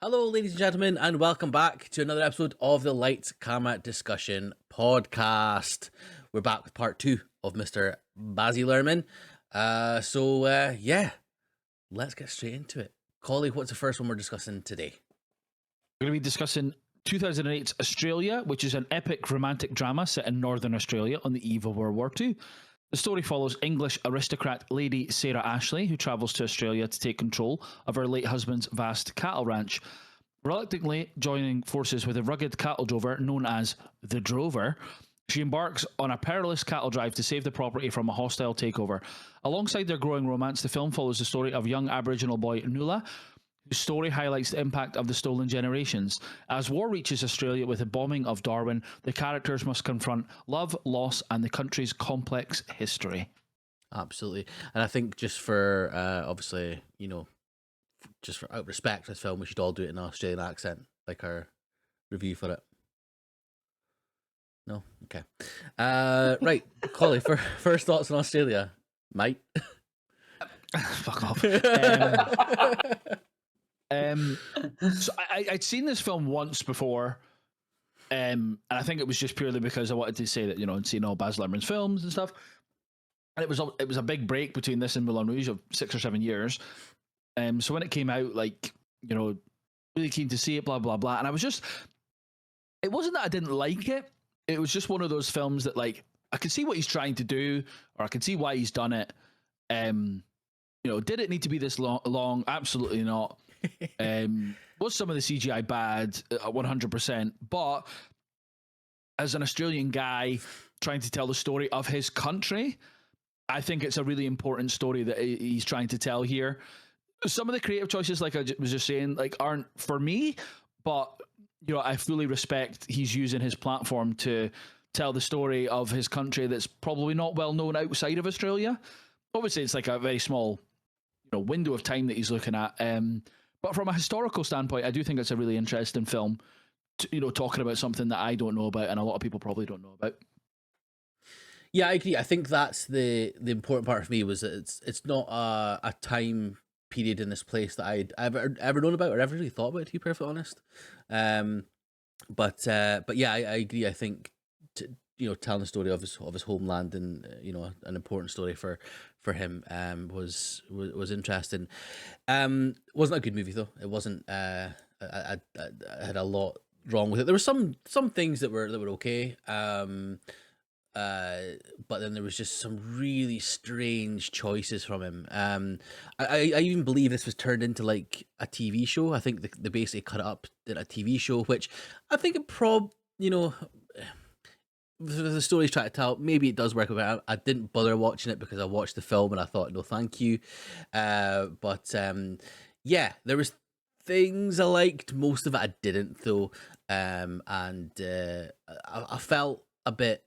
Hello, ladies and gentlemen, and welcome back to another episode of the Lights Camera Discussion podcast. We're back with part 2 of Mr. Baz Luhrmann. Yeah, let's get straight into it. Collie, what's the first one we're discussing today? We're going to be discussing 2008's Australia, which is an epic romantic drama set in Northern Australia on the eve of World War II. The story follows English aristocrat Lady Sarah Ashley, who travels to Australia to take control of her late husband's vast cattle ranch. Reluctantly joining forces with a rugged cattle drover known as the Drover, she embarks on a perilous cattle drive to save the property from a hostile takeover. Alongside their growing romance, the film follows the story of young Aboriginal boy Nuala, whose story highlights the impact of the stolen generations. As war reaches Australia with the bombing of Darwin, the characters must confront love, loss, and the country's complex history. Absolutely. And I think just for, obviously, just for out of respect for this film, we should all do it in an Australian accent, like our review for it. No? Okay. Right, Collie, first thoughts on Australia, mate. Fuck off. So I'd seen this film once before, and I think it was just purely because I wanted to say that, I'd seen all Baz Luhrmann's films and stuff, and it was a big break between this and Moulin Rouge of 6 or 7 years. So when it came out, really keen to see it, blah blah blah, and it wasn't that I didn't like it. It was just one of those films that, I could see what he's trying to do, or I could see why he's done it. Did it need to be this long? Absolutely not. Was some of the CGI bad? 100%. But as an Australian guy trying to tell the story of his country, I think it's a really important story that he's trying to tell here. Some of the creative choices, like I was just saying, aren't for me, but I fully respect he's using his platform to tell the story of his country that's probably not well known outside of Australia. Obviously, it's like a very small window of time that he's looking at. But from a historical standpoint, I do think it's a really interesting film, talking about something that I don't know about and a lot of people probably don't know about. Yeah, I agree. I think that's the important part for me, was that it's not a time period in this place that I'd ever known about or ever really thought about, to be perfectly honest. But yeah, I agree. I think telling the story of his homeland and an important story for him was interesting. Wasn't a good movie though. It wasn't. I had a lot wrong with it. There were some things that were okay. But then there was just some really strange choices from him. I even believe this was turned into like a TV show. I think they basically cut it up, did a TV show, which I think it the story's trying to tell, maybe it does work, but I didn't bother watching it because I watched the film and I thought, no, thank you. But yeah, there was things I liked. Most of it I didn't, though. And I felt a bit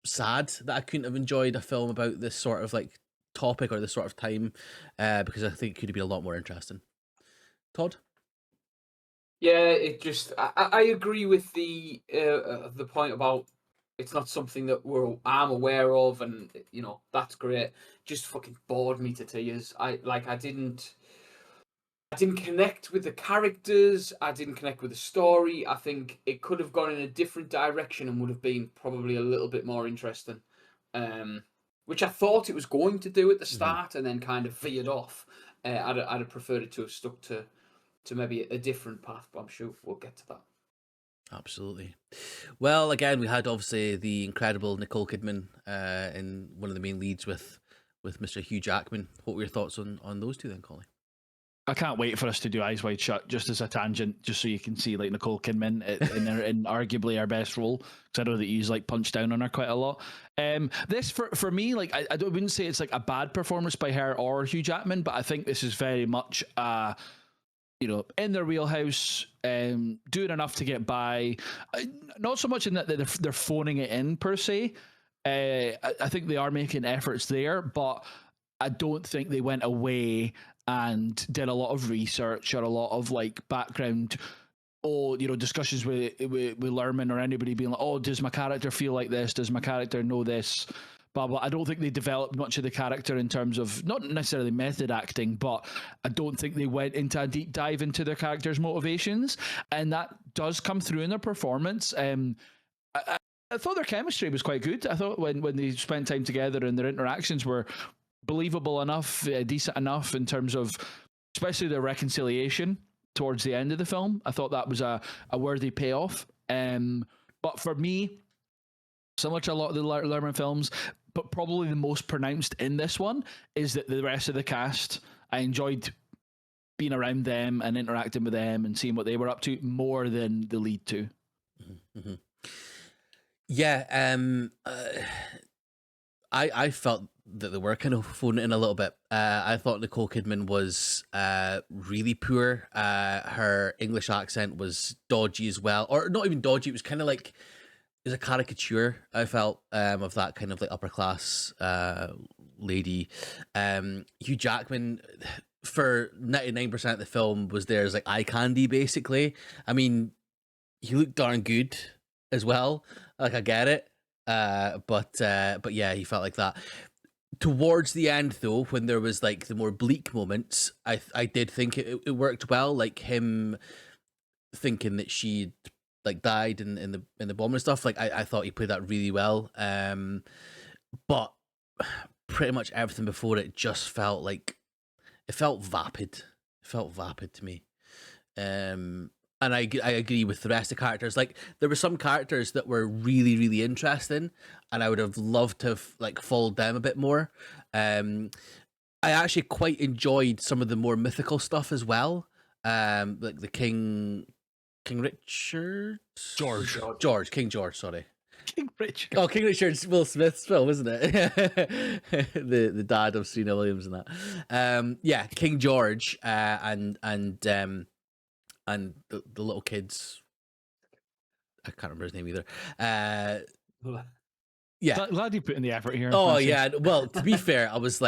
sad that I couldn't have enjoyed a film about this sort of topic or this sort of time, because I think it could have been a lot more interesting. Todd? Yeah, it just I agree with the point about it's not something that I'm aware of, and that's great. Just fucking bored me to tears. I didn't connect with the characters. I didn't connect with the story. I think it could have gone in a different direction and would have been probably a little bit more interesting, which I thought it was going to do at the start, and then kind of veered off. I'd have preferred it to have stuck to maybe a different path, but I'm sure we'll get to that. Absolutely. Well, again, we had obviously the incredible Nicole Kidman in one of the main leads with Mr. Hugh Jackman. What were your thoughts on those two then, Collie? I can't wait for us to do Eyes Wide Shut, just as a tangent, just so you can see Nicole Kidman in arguably her best role, because I know that he's punched down on her quite a lot. This for me, I wouldn't say it's a bad performance by her or Hugh Jackman, but I think this is very much in their wheelhouse, doing enough to get by. Not so much in that they're phoning it in per se. I think they are making efforts there, but I don't think they went away and did a lot of research or a lot of background discussions with Luhrmann or anybody being does my character feel like this? Does my character know this? blah blah. I don't think they developed much of the character in terms of not necessarily method acting, but I don't think they went into a deep dive into their characters' motivations, and that does come through in their performance. I thought their chemistry was quite good. I thought when they spent time together and their interactions were believable enough, decent enough in terms of, especially their reconciliation towards the end of the film. I thought that was a worthy payoff. But for me, similar to a lot of the Luhrmann films, but probably the most pronounced in this one is that the rest of the cast, I enjoyed being around them and interacting with them and seeing what they were up to more than the lead two. Mm-hmm. Yeah, I felt that they were kind of phoning it in a little bit. I thought Nicole Kidman was really poor. Her English accent was dodgy as well, or not even dodgy. It was kind of like it was a caricature. I felt of that kind of like upper class lady. Hugh Jackman, for 99% of the film, was there as like eye candy. Basically, I mean, he looked darn good as well. Like, I get it. But yeah, he felt like that. Towards the end, though, when there was like the more bleak moments, I did think it worked well. Like him thinking that she'd like died in the bomb and stuff. Like I thought he played that really well. But pretty much everything before it just felt like it felt vapid. It felt vapid to me. And I agree with the rest of the characters. Like there were some characters that were really, really interesting, and I would have loved to have like followed them a bit more. I actually quite enjoyed some of the more mythical stuff as well. Like the King Richard, King George. Sorry, King Richard. Oh, King Richard's Will Smith's film, isn't it? the dad of Serena Williams and that. Yeah, King George, and the little kids. I can't remember his name either. Yeah. Glad you put in the effort here. Oh yeah. Well, to be fair, I was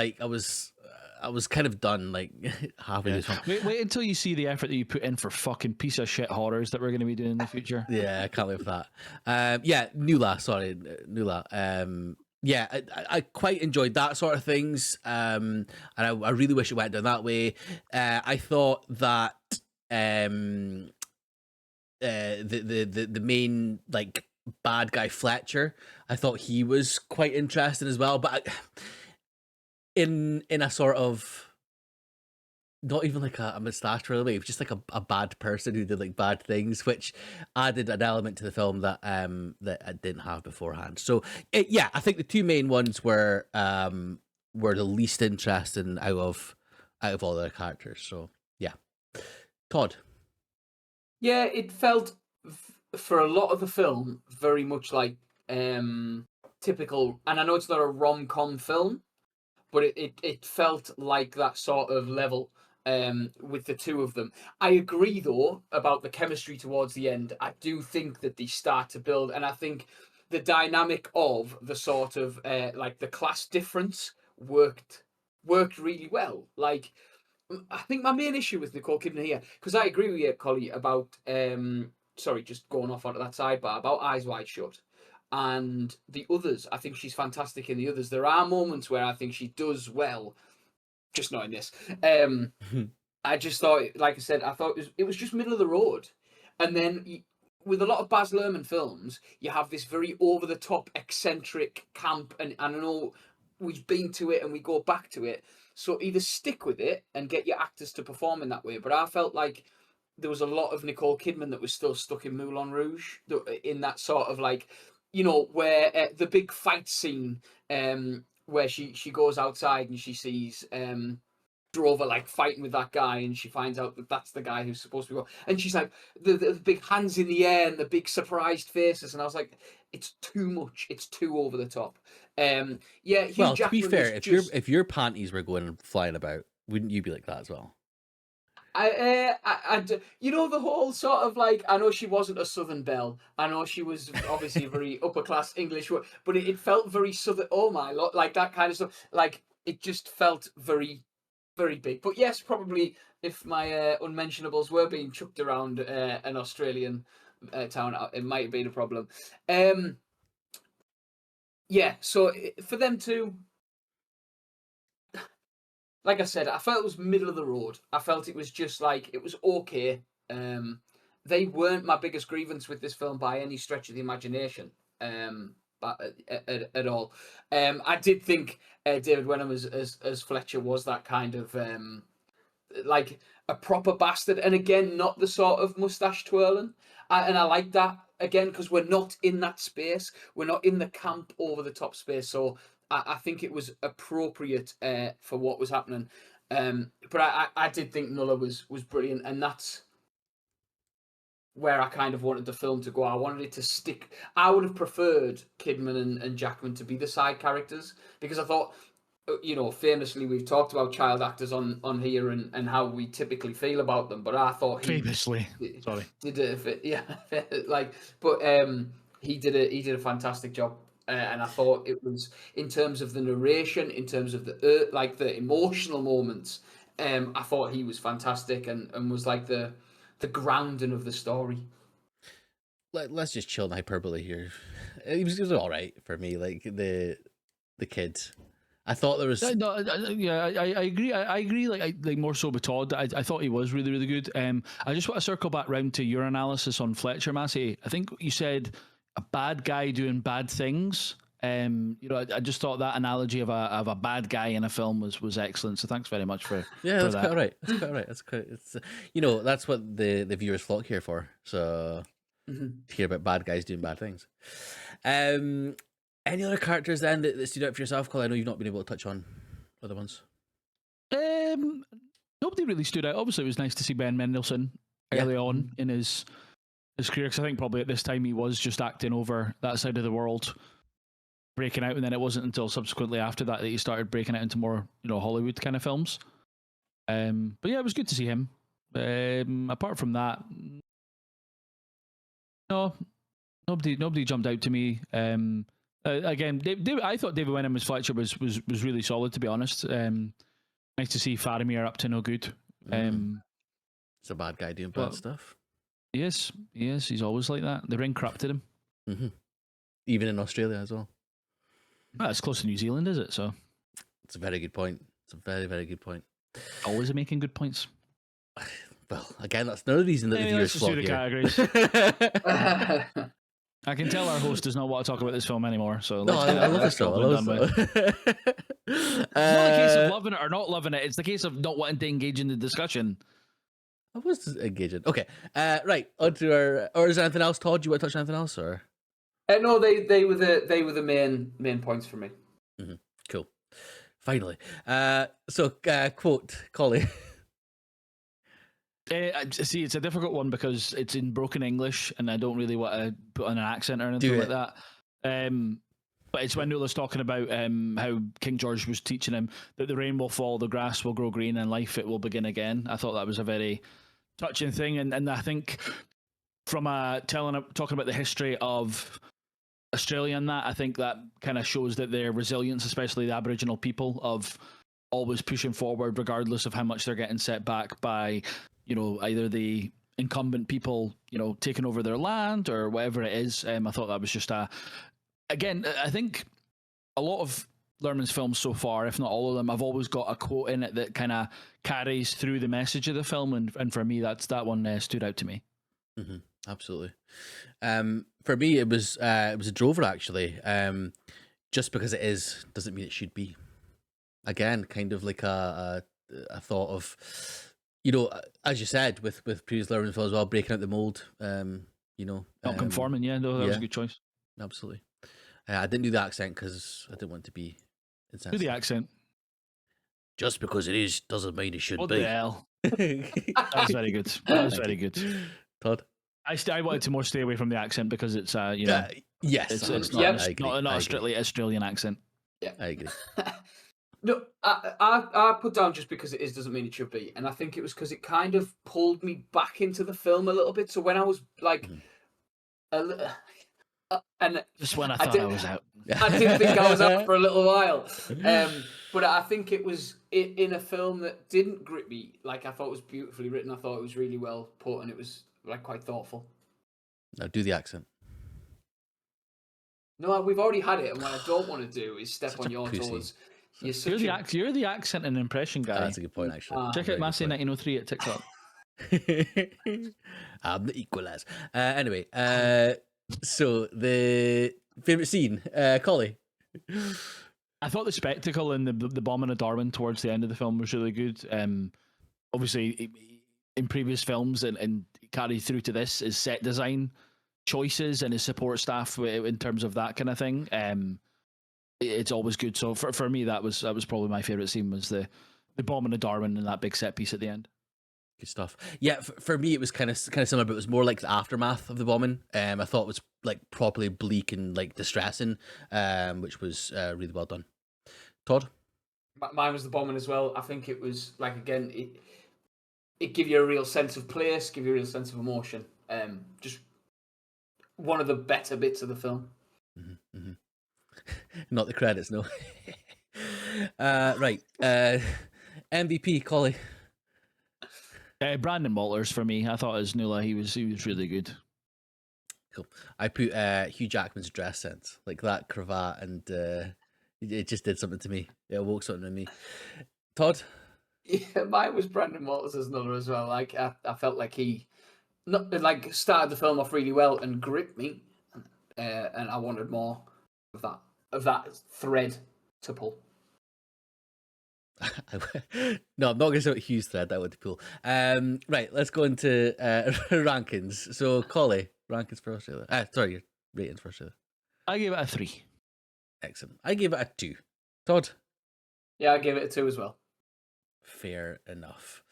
kind of done like halfway Yeah. through this one. Wait until you see the effort that you put in for fucking piece of shit horrors that we're going to be doing in the future. Yeah, I can't wait for that. Yeah, Nula. Sorry, Nula. Yeah, I quite enjoyed that sort of things. And I really wish it went down that way. I thought that the main like bad guy Fletcher, I thought he was quite interesting as well, but in a sort of not even like a moustache really, just like a bad person who did like bad things, which added an element to the film that that I didn't have beforehand. So yeah, I think the two main ones were the least interesting out of all the characters. So yeah, Todd. Yeah, it felt for a lot of the film very much like typical, and I know it's not a rom-com film, but it felt like that sort of level with the two of them. I agree though about the chemistry towards the end. I do think that they start to build, and I think the dynamic of the sort of like the class difference worked really well. Like I think my main issue with Nicole Kidman here, because I agree with you, Collie, about sorry, just going off onto that sidebar about Eyes Wide Shut and the others. I think she's fantastic in the others. There are moments where I think she does well, just not in this. I just thought, like I said, I thought it was just middle of the road, and then with a lot of Baz Luhrmann films, you have this very over the top, eccentric camp, and I know we've been to it and we go back to it. So either stick with it and get your actors to perform in that way. But I felt like there was a lot of Nicole Kidman that was still stuck in Moulin Rouge, in that sort of like, where the big fight scene, where she goes outside and she sees Drover like fighting with that guy, and she finds out that that's the guy who's supposed to be, and she's like the big hands in the air and the big surprised faces, and I was like, it's too much, it's too over the top. Yeah, Hugh Well, Jackman, to be fair, if your panties were going flying about, wouldn't you be like that as well? The whole sort of like, I know she wasn't a Southern belle. I know she was obviously a very upper class English, but it felt very Southern. Oh my lord, like that kind of stuff. Like it just felt very, very big. But yes, probably if my unmentionables were being chucked around an Australian town, it might have been a problem. yeah, so for them to, like I said, I felt it was middle of the road. I felt it was just like it was okay. Um, they weren't my biggest grievance with this film by any stretch of the imagination. But at all. I did think David Wenham as Fletcher was that kind of like a proper bastard, and again, not the sort of mustache twirling. And I like that again because we're not in that space. We're not in the camp over the top space. So I think it was appropriate for what was happening. But I did think Nuller was brilliant, and that's where I kind of wanted the film to go. I wanted it to stick. I would have preferred Kidman and Jackman to be the side characters because I thought, famously we've talked about child actors on here and how we typically feel about them. But I thought Famously, sorry, did it. Yeah, but he did a fantastic job. And I thought it was in terms of the narration, in terms of the emotional moments. I thought he was fantastic and was like the grounding of the story. Let's just chill on hyperbole here. It was all right for me. Like the kid, I thought there was. no, I agree. I agree. Like more so with Todd. I thought he was really, really good. I just want to circle back round to your analysis on Fletcher, Massey. I think you said a bad guy doing bad things. I just thought that analogy of a bad guy in a film was excellent. So thanks very much for Yeah, that's that. quite all right. That's quite all right. That's quite. It's that's what the viewers flock here for. So to hear about bad guys doing bad things. Any other characters then that stood out for yourself? Cole, I know you've not been able to touch on other ones. Nobody really stood out. Obviously, it was nice to see Ben Mendelsohn early on in his career, because I think probably at this time he was just acting over that side of the world, breaking out, and then it wasn't until subsequently after that he started breaking out into more Hollywood kind of films. But yeah, it was good to see him. Apart from that, no, nobody jumped out to me. Again, I thought David Wenham as Fletcher was really solid, to be honest. Nice to see Faramir up to no good. It's a bad guy doing bad stuff. Yes, he's always like that. The ring corrupted him. Mm-hmm. Even in Australia as well. Well, it's close to New Zealand, is it? So it's a very good point. It's a very, very good point. Always making good points. Well, again, that's another reason that the viewers flock here. Categories. I can tell our host does not want to talk about this film anymore. So no, I love this film. It's not a case of loving it or not loving it. It's the case of not wanting to engage in the discussion. I was engaging. Okay, right. On to our. Or is there anything else, Todd? Do you want to touch on anything else, or? No, they were the main points for me. Mm-hmm. Cool. Finally, so quote, Collie. See, it's a difficult one because it's in broken English, and I don't really want to put on an accent or anything like that. But it's when Nula's talking about how King George was teaching him that the rain will fall, the grass will grow green, and life it will begin again. I thought that was a very touching thing, and I think from talking about the history of Australia and that, I think that kind of shows that their resilience, especially the Aboriginal people, of always pushing forward regardless of how much they're getting set back by either the incumbent people taking over their land or whatever it is. I thought that was just again, I think a lot of Luhrmann's films so far, if not all of them, I've always got a quote in it that kind of carries through the message of the film, and for me that one stood out to me. Mm-hmm. Absolutely. For me, it was a drover actually. Just because it is doesn't mean it should be. Again, kind of like a thought of, as you said with previous Luhrmann films as well, breaking out the mold. Not conforming. Yeah, no, that was a good choice. Absolutely. I didn't do the accent because I didn't want to be insensitive. Do the accent. Just because it is doesn't mean it should be. What the hell? That was very good. That was very good. Todd? I wanted to more stay away from the accent because it's yes, it's not an Australian accent. Yeah, I agree. No, I put down just because it is doesn't mean it should be, and I think it was because it kind of pulled me back into the film a little bit. So when I was like, and just when I thought I was out, I didn't think I was out for a little while. But I think it was in a film that didn't grip me. Like I thought it was beautifully written. I thought it was really well put, and it was like quite thoughtful. Now do the accent. No, we've already had it, and what I don't want to do is step Such on a your pussy. toes. You're You're such the a you're the accent and impression guy. That's a good point, actually. Check Very out good Massey point. 1903 at TikTok. I'm the equalizer. Anyway, so the favorite scene, Collie. I thought the spectacle in the bombing of Darwin towards the end of the film was really good. Obviously, in previous films and carried through to this is set design choices and his support staff in terms of that kind of thing. It's always good. So for me, that was probably my favorite scene, was the bombing of Darwin and that big set piece at the end. Good stuff. Yeah, for me it was kind of similar, but it was more like the aftermath of the bombing. I thought it was like properly bleak and like distressing, which was really well done. Todd? Mine was the bombing as well. I think it was like, again, it give you a real sense of place, give you a real sense of emotion. Just one of the better bits of the film. Mm-hmm, mm-hmm. Not the credits, no. Right. MVP, Collie. Brandon Walters for me. I thought as Nuala, he was really good. Cool. I put Hugh Jackman's dress sense, like that cravat, and it just did something to me. It awoke something in me. Todd? Yeah, mine was Brandon Walters as another as well. Like I felt like he started the film off really well and gripped me, and I wanted more of that thread to pull. No, I'm not going to say what Hugh's thread. That would be cool. Right, let's go into rankings. So, Collie, rankings for Australia. Sorry, your ratings for Australia. I gave it a 3. Excellent. I gave it a 2. Todd? Yeah, I gave it a 2 as well. Fair enough.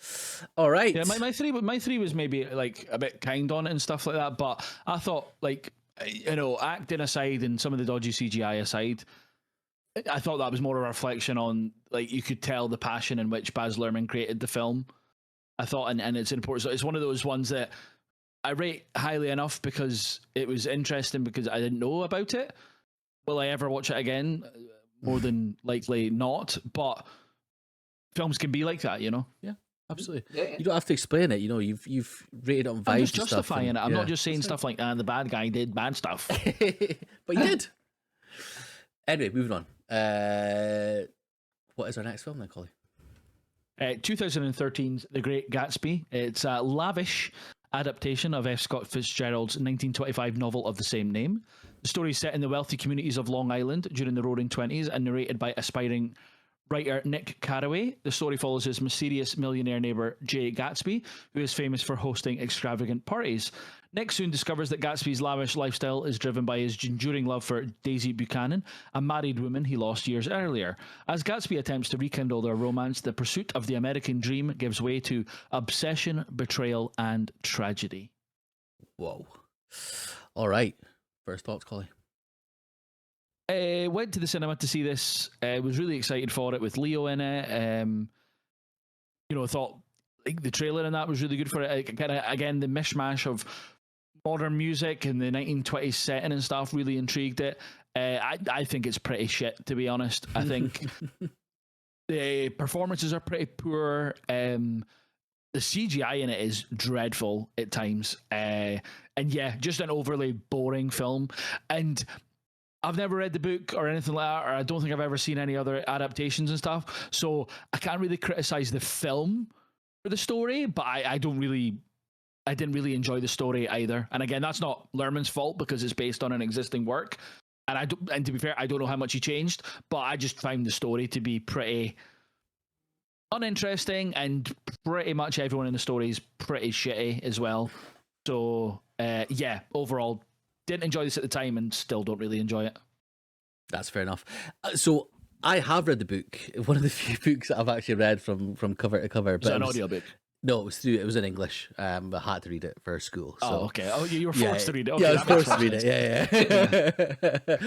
All right. Yeah, my three was maybe like a bit kind on it and stuff like that, but I thought, like, acting aside and some of the dodgy CGI aside, I thought that was more a reflection on, like, you could tell the passion in which Baz Luhrmann created the film. I thought, and it's important. So it's one of those ones that I rate highly enough because it was interesting because I didn't know about it. Will I ever watch it again? More than likely not. But films can be like that, Yeah, absolutely. Yeah. You don't have to explain it. You've rated it on vibes. I'm just and justifying stuff, it. I'm not just saying stuff like, the bad guy did bad stuff. But you did. Anyway, moving on. What is our next film then, Collie? 2013's The Great Gatsby. It's a lavish adaptation of F. Scott Fitzgerald's 1925 novel of the same name. The story is set in the wealthy communities of Long Island during the Roaring Twenties and narrated by aspiring writer Nick Carraway. The story follows his mysterious millionaire neighbor Jay Gatsby, who is famous for hosting extravagant parties. Nick soon discovers that Gatsby's lavish lifestyle is driven by his enduring love for Daisy Buchanan, a married woman he lost years earlier. As Gatsby attempts to rekindle their romance, the pursuit of the American dream gives way to obsession, betrayal, and tragedy. Whoa. All right. First thoughts, Collie? Went to the cinema to see this. Was really excited for it with Leo in it. Thought like the trailer and that was really good for it. Kind of, again, the mishmash of modern music and the 1920s setting and stuff really intrigued it. I think it's pretty shit, to be honest. I think the performances are pretty poor. The CGI in it is dreadful at times. And yeah, just an overly boring film. And I've never read the book or anything like that, or I don't think I've ever seen any other adaptations and stuff. So I can't really criticize the film for the story, but I didn't really enjoy the story either. And again, that's not Luhrmann's fault because it's based on an existing work. And to be fair, I don't know how much he changed, but I just found the story to be pretty uninteresting, and pretty much everyone in the story is pretty shitty as well. So yeah, overall, didn't enjoy this at the time and still don't really enjoy it. That's fair enough. So I have read the book. One of the few books that I've actually read from cover to cover. Is it an audiobook? No, it was in English. I had to read it for school. So. Oh, okay. Oh, you were forced to read it. Okay, yeah, I was forced to read it.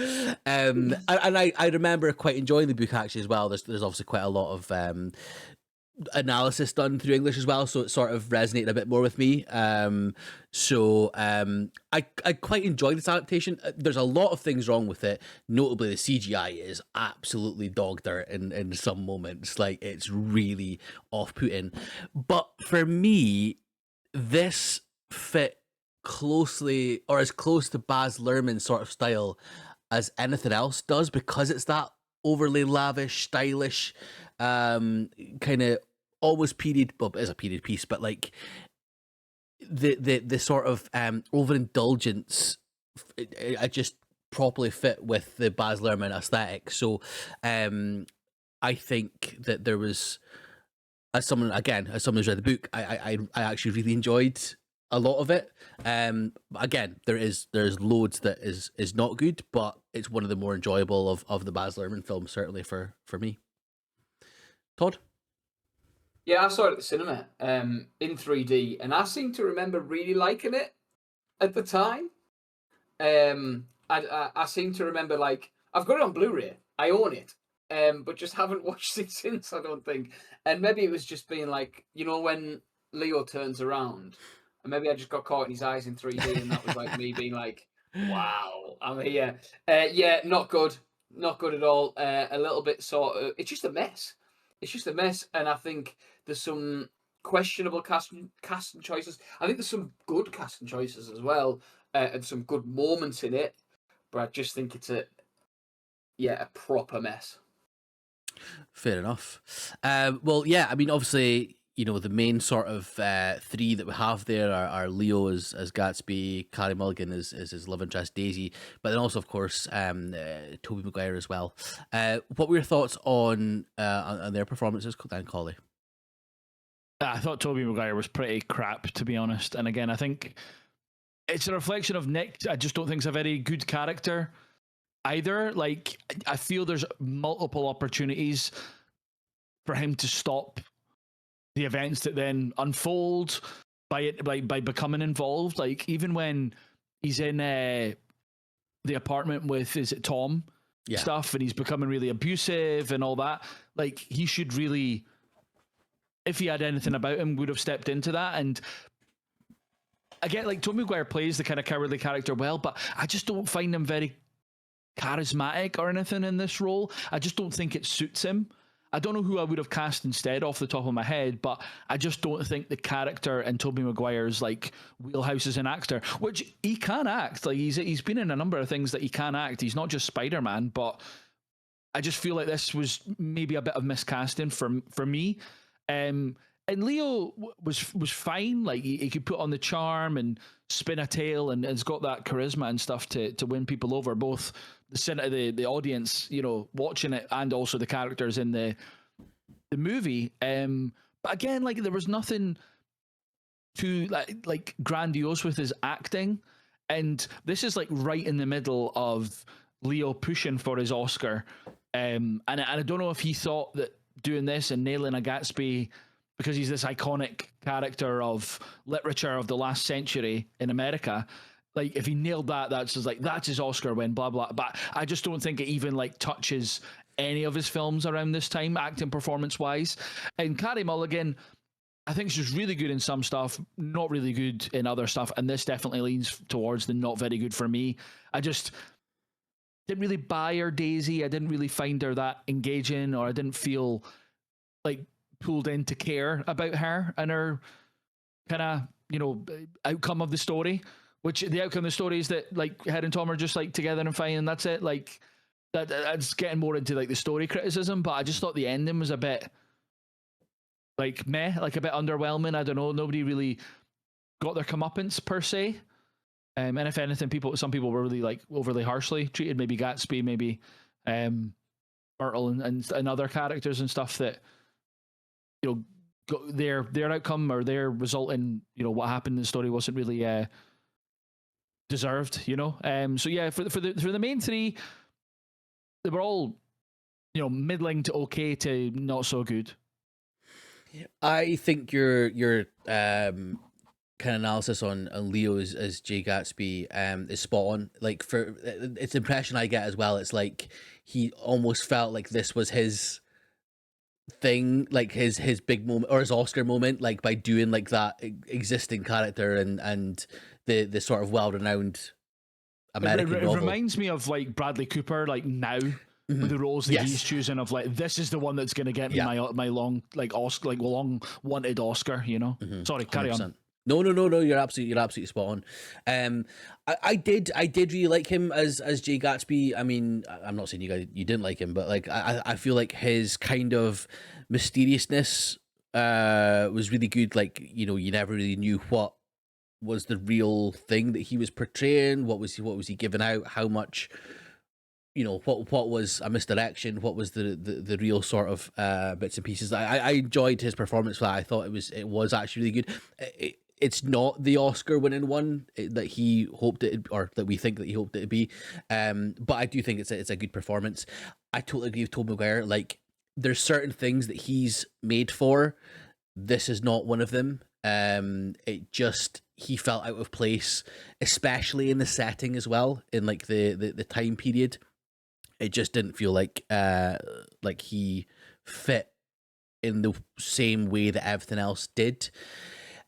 Yeah. And I remember quite enjoying the book actually as well. There's obviously quite a lot of analysis done through English as well, so it sort of resonated a bit more with me. So I quite enjoyed this adaptation. There's a lot of things wrong with it. Notably, the CGI is absolutely dog dirt in some moments. Like, it's really off-putting. But for me, this fit closely, or as close to Baz Luhrmann's sort of style as anything else does, because it's that overly lavish, stylish, kind of almost period. Well, it is a period piece, but like the sort of overindulgence, I just properly fit with the Baz Luhrmann aesthetic. So, I think that there was, as someone who's read the book, I actually really enjoyed a lot of it. Again, there's loads that is not good, but it's one of the more enjoyable of the Baz Luhrmann films, certainly for me. Todd? Yeah, I saw it at the cinema in 3D, and I seem to remember really liking it at the time. I seem to remember, like, I've got it on Blu-ray, I own it, but just haven't watched it since, I don't think. And maybe it was just being like, you know, when Leo turns around, and maybe I just got caught in his eyes in 3D, and that was like me being like, wow, I'm here. Yeah, not good, not good at all. A little bit sort of, it's just a mess. It's just a mess, and I think there's some questionable casting choices. I think there's some good casting choices as well, and some good moments in it. But I just think it's a proper mess. Fair enough. Well, yeah, I mean, obviously, you know, the main sort of three that we have there are Leo as Gatsby, Carey Mulligan as his love interest Daisy, but then also, of course, Tobey Maguire as well. What were your thoughts on their performances, Dan Colley? I thought Tobey Maguire was pretty crap, to be honest. And again, I think it's a reflection of Nick. I just don't think it's a very good character either. Like, I feel there's multiple opportunities for him to stop the events that then unfold by becoming involved. Like, even when he's in the apartment with, is it Tom? Yeah. Stuff, and he's becoming really abusive and all that. Like, he should really, if he had anything about him, would have stepped into that. And again, like, Tobey Maguire plays the kind of cowardly character well, but I just don't find him very charismatic or anything in this role. I just don't think it suits him. I don't know who I would have cast instead off the top of my head, but I just don't think the character in Tobey Maguire's like wheelhouse as an actor, which he can act. Like, he's been in a number of things that he can act. He's not just Spider-Man, but I just feel like this was maybe a bit of miscasting for me. And Leo was fine. Like, he could put on the charm and spin a tale, and has got that charisma and stuff to win people over, both the audience, you know, watching it, and also the characters in the movie. But again, like, there was nothing too like grandiose with his acting, and this is like right in the middle of Leo pushing for his Oscar. And I don't know if he thought that doing this and nailing a Gatsby, because he's this iconic character of literature of the last century in America, like, if he nailed that, that's just like, that's his Oscar win, blah blah. But I just don't think it even like touches any of his films around this time, acting performance wise. And Carey Mulligan, I think she's really good in some stuff, not really good in other stuff, and this definitely leans towards the not very good for me. I just didn't really buy her Daisy. I didn't really find her that engaging, or I didn't feel like pulled in to care about her and her kind of, you know, outcome of the story. Which the outcome of the story is that, like, Head and Tom are just like together and fine, and that's it. Like, that's getting more into like the story criticism, but I just thought the ending was a bit like meh, like a bit underwhelming. I don't know. Nobody really got their comeuppance per se. And if anything, some people were really like overly harshly treated. Maybe Gatsby, maybe Myrtle and other characters and stuff that, you know, their outcome or their result in, you know, what happened in the story wasn't really deserved, you know. So yeah, for the main three, they were all, you know, middling to okay to not so good. I think your kind of analysis on Leo as Jay Gatsby is spot on. Like, for it's the impression I get as well, it's like he almost felt like this was his thing, like his big moment or his Oscar moment, like by doing like that existing character and the sort of well-renowned American it novel. reminds me of like Bradley Cooper, like now, with the roles that he's choosing, of like, this is the one that's going to get me my long like Oscar, like long wanted Oscar, you know. Sorry, carry 100%. On. No. You're absolutely spot on. I did really like him as Jay Gatsby. I mean, I'm not saying you didn't like him, but like I feel like his kind of mysteriousness was really good. Like, you know, you never really knew what was the real thing that he was portraying. What was he giving out? How much? You know, what was a misdirection? What was the real sort of bits and pieces? I enjoyed his performance for that. I thought it was actually really good. It's not the Oscar winning one that he hoped it, or that we think that he hoped it to be, but I do think it's a good performance. I totally agree with Tobey Maguire. Like, there's certain things that he's made for. This is not one of them. It just, he felt out of place, especially in the setting as well, in like the time period. It just didn't feel like he fit in the same way that everything else did.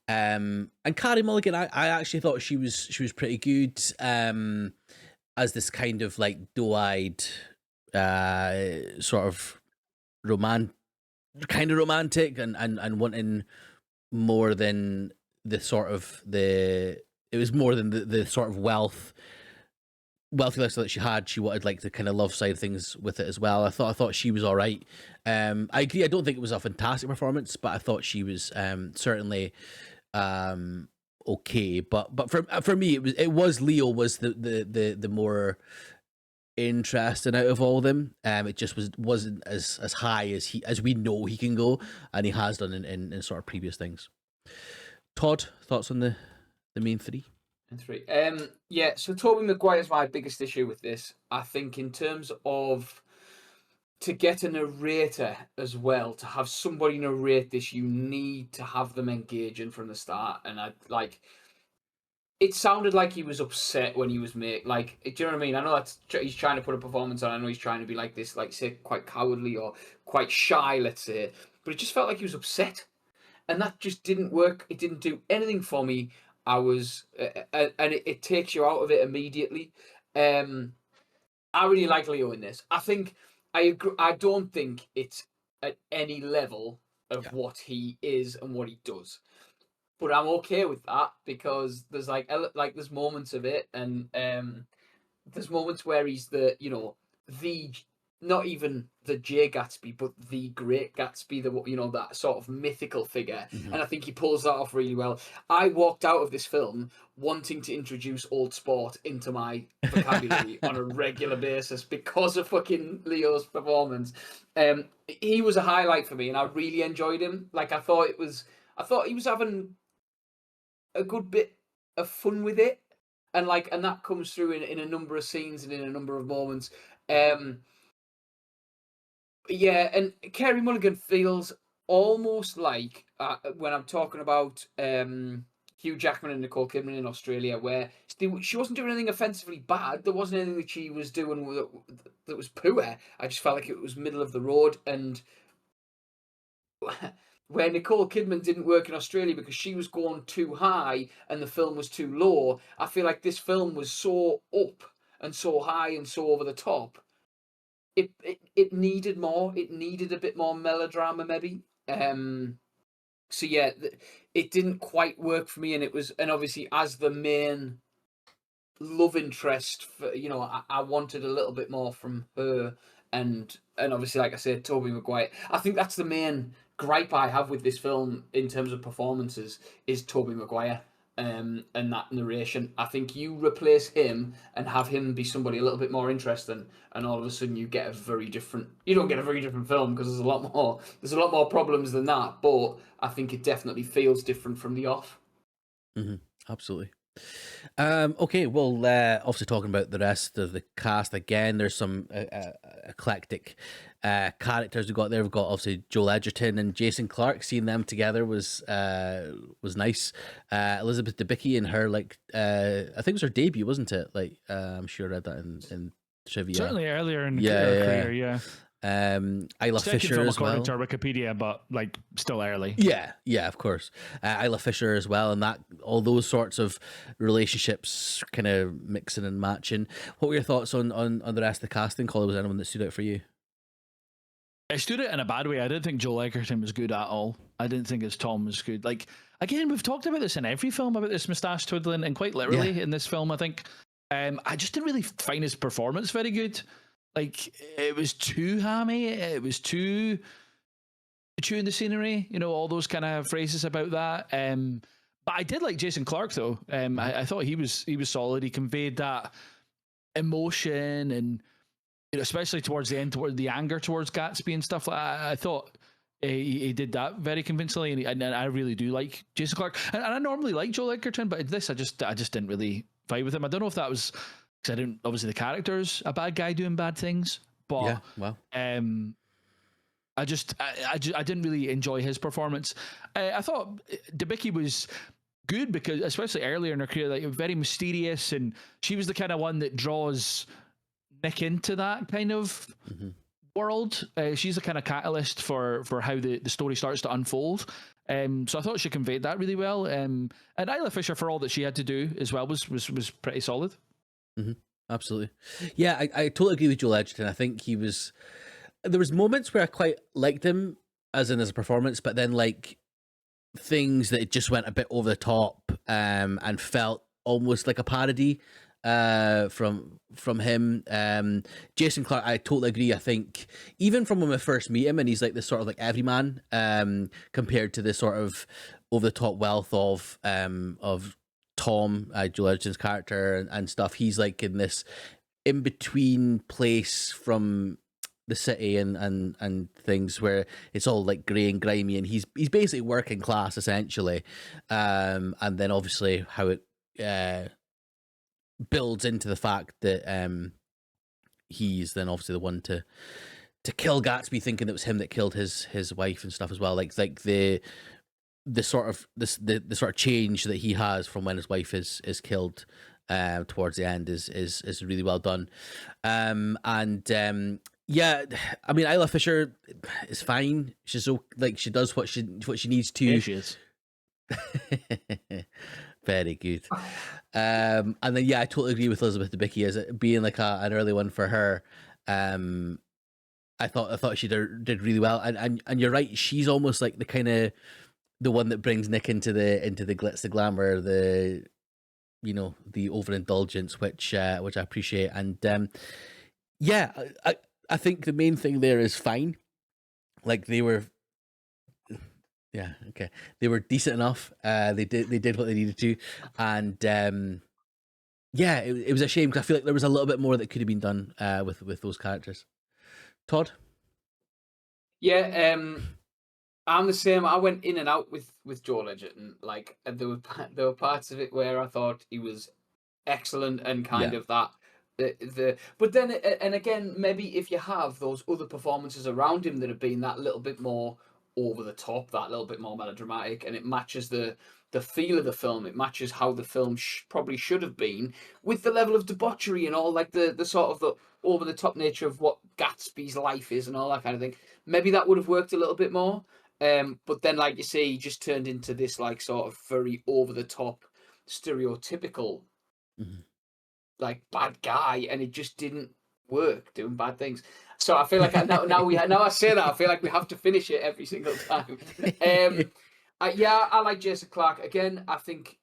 And Carey Mulligan, I actually thought she was pretty good, as this kind of like doe-eyed, sort of romantic and wanting more than the sort of it was more than the sort of wealthy lifestyle that she had. She wanted like the kind of love side of things with it as well. I thought she was all right. I agree. I don't think it was a fantastic performance, but I thought she was certainly okay. But for me, it was Leo was the more interesting out of all of them. It just wasn't as high as we know he can go, and he has done in sort of previous things. Todd, thoughts on the main three? And three. Yeah, so Tobey Maguire's my biggest issue with this. I think in terms of to get a narrator as well, to have somebody narrate this, you need to have them engaging from the start. And it sounded like he was upset when he was made. Like, do you know what I mean? I know he's trying to put a performance on. I know he's trying to be like this, like, say, quite cowardly or quite shy, let's say. But it just felt like he was upset. And that just didn't work. It didn't do anything for me. I was, and it takes you out of it immediately. I really like Leo in this. I think I agree. I don't think it's at any level of what he is and what he does, but I'm okay with that because there's there's moments of it, and there's moments where he's the not even the Jay Gatsby, but the Great Gatsby, that sort of mythical figure. Mm-hmm. And I think he pulls that off really well. I walked out of this film wanting to introduce old sport into my vocabulary on a regular basis because of fucking Leo's performance. He was a highlight for me, and I really enjoyed him. Like, I thought he was having a good bit of fun with it, and that comes through in a number of scenes and in a number of moments. Yeah, and Carey Mulligan feels almost like when I'm talking about Hugh Jackman and Nicole Kidman in Australia, where she wasn't doing anything offensively bad. There wasn't anything that she was doing that was poor. I just felt like it was middle of the road, and where Nicole Kidman didn't work in Australia because she was going too high and the film was too low. I feel like this film was so up and so high and so over the top. It needed more. It needed a bit more melodrama, maybe. So yeah, it didn't quite work for me, and obviously as the main love interest, for, I wanted a little bit more from her, and obviously, like I said, Tobey Maguire. I think that's the main gripe I have with this film in terms of performances is Tobey Maguire. And that narration. I think you replace him and have him be somebody a little bit more interesting, and all of a sudden you don't get a very different film because there's a lot more problems than that, but I think it definitely feels different from the off. Mm-hmm. Absolutely. Okay, well, obviously talking about the rest of the cast again, there's some eclectic characters we got there. We've got obviously Joel Edgerton and Jason Clarke. Seeing them together was nice. Elizabeth Debicki and her, I think it was her debut, wasn't it? I'm sure I read that in trivia. Certainly earlier in her career, yeah. Isla Second Fisher film as well. According to our Wikipedia, but still early. Yeah, of course. Isla Fisher as well, and all those sorts of relationships kind of mixing and matching. What were your thoughts on the rest of the casting? Colin, was anyone that stood out for you? I stood out in a bad way. I didn't think Joel Edgerton was good at all. I didn't think his Tom was good. again, we've talked about this in every film about this moustache twiddling, and quite literally in this film, I think. I just didn't really find his performance very good. Like, it was too hammy. It was too chewing the scenery. You know, all those kind of phrases about that. But I did like Jason Clarke though. I thought he was solid. He conveyed that emotion, and especially towards the end, toward the anger towards Gatsby and stuff like that. I thought he did that very convincingly, and I really do like Jason Clarke. And I normally like Joel Edgerton, but this I just didn't really vibe with him. I don't know if that was because I didn't. Obviously, the character's a bad guy doing bad things, but I didn't really enjoy his performance. I thought Debicki was good because, especially earlier in her career, like very mysterious, and she was the kind of one that draws Nick into that kind of world. She's the kind of catalyst for how the story starts to unfold. So I thought she conveyed that really well. And Isla Fisher, for all that she had to do as well, was pretty solid. Absolutely. Yeah, I totally agree with Joel Edgerton. I think there was moments where I quite liked him as a performance, but then like things that just went a bit over the top and felt almost like a parody from him. Jason Clarke, I totally agree. I think even from when we first meet him, and he's like this sort of like everyman compared to the sort of over the top wealth of Tom, Joel Edgerton's character and stuff. He's like in this in between place from the city and things where it's all like grey and grimy, and he's basically working class essentially, and then obviously how it builds into the fact that he's then obviously the one to kill Gatsby, thinking it was him that killed his wife and stuff as well. Like the sort of change that he has from when his wife is killed towards the end is really well done. Yeah, I mean, Isla Fisher is fine. She's so like she does what she needs to. Yeah, she is. Very good. And then I totally agree with Elizabeth Debicki as it being like an early one for her. I thought she did really well, and you're right. She's almost like the kind of the one that brings Nick into the glitz, the glamour, the the overindulgence, which I appreciate. And I think the main thing there is fine. Like they were, they were decent enough. They did what they needed to, and it was a shame because I feel like there was a little bit more that could have been done with those characters. Todd? Yeah, I'm the same. I went in and out with Joel Edgerton. Like there were parts of it where I thought he was excellent and kind of that. But then and again, maybe if you have those other performances around him that have been that little bit more over the top, that little bit more melodramatic, and it matches the feel of the film, it matches how the film probably should have been, with the level of debauchery and all, like the sort of the over the top nature of what Gatsby's life is and all that kind of thing. Maybe that would have worked a little bit more. But then, like you say, he just turned into this like sort of very over the top, stereotypical. Like bad guy, and it just didn't work doing bad things. So I feel like now I say that I feel like we have to finish it every single time. I like Jason Clarke again. I think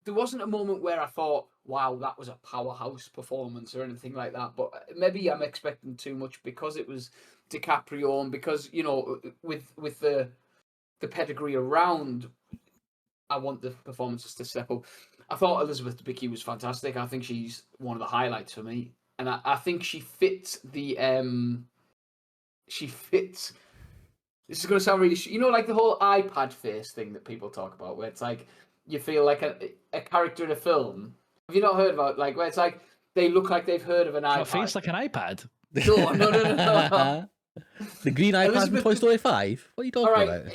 there wasn't a moment where I thought, "Wow, that was a powerhouse performance" or anything like that. But maybe I'm expecting too much because it was DiCaprio, and because with the pedigree around, I want the performances to step up. I thought Elizabeth Debicki was fantastic. I think she's one of the highlights for me, and I think she fits the This is going to sound really, like the whole iPad face thing that people talk about, where it's like you feel like a character in a film. Have you not heard about like where it's like they look like they've heard of an iPad? A face like an iPad. No. The green iPad from Toy Story 5? What are you talking about?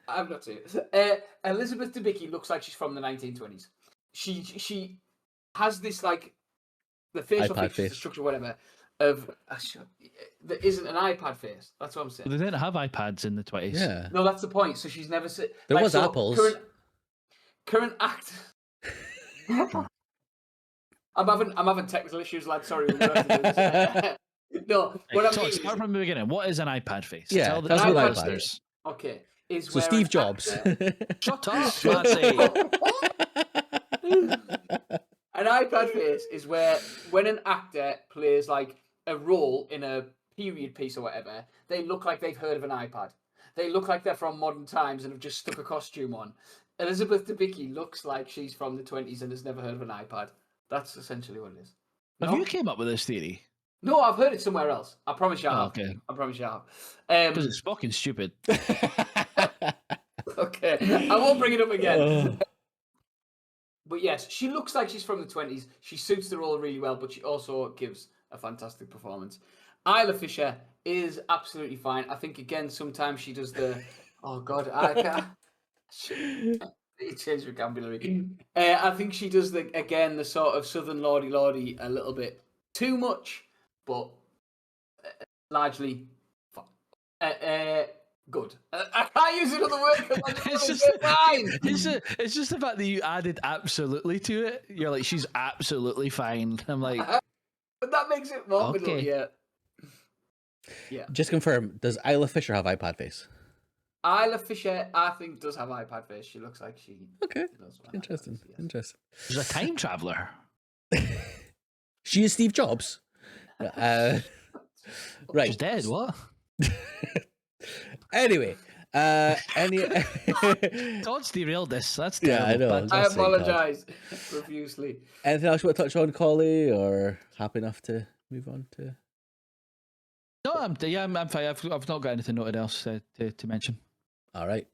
I'm not saying it. Elizabeth Debicki looks like she's from the 1920s. She has this like the facial features, the structure, whatever, of there isn't an iPad face. That's what I'm saying. Well, they didn't have iPads in the 20s. Yeah. No, that's the point. So she's never said there was Apples. Current act. I'm having technical issues, lad. Sorry, we're going to do this. No, Start from the beginning. What is an iPad face? Yeah, Tell the that's what listeners. Okay, is So where Steve an Jobs. actor- Shut up, Fancy. An iPad face is where when an actor plays like a role in a period piece or whatever, they look like they've heard of an iPad. They look like they're from modern times and have just stuck a costume on. Elizabeth Debicki looks like she's from the 20s and has never heard of an iPad. That's essentially what it is. Have No? you came up with this theory? No, I've heard it somewhere else. I promise you I Oh, have. okay. I promise you I Because have. it's fucking stupid. Okay, I won't bring it up again. Oh. But yes, she looks like she's from the 20s. She suits the role really well, but she also gives a fantastic performance. Isla Fisher is absolutely fine. I think, again, sometimes she does the... Oh, God, I can't... It changed vocabulary. I think she does, the sort of southern lordy a little bit too much, but largely good. I can't use another word because I just want to say fine. It's just the fact that you added absolutely to it. You're like, she's absolutely fine. I'm like, But that makes it more middle, Okay. yeah. Just confirm, does Isla Fisher have iPad face? Isla Fisher, I think, does have iPad face. She looks like she Okay. does. have Interesting. iPad face, yes. Interesting. she's a time traveler. She is Steve Jobs. Right. She's dead. What? Anyway, any Todd's derailed this. That's Yeah, I terrible. know. But I That's saying, God. apologise profusely. Anything else you want to touch on, Collie, or happy enough to move on to? no, I'm fine. I've not got anything noted else to mention. All right.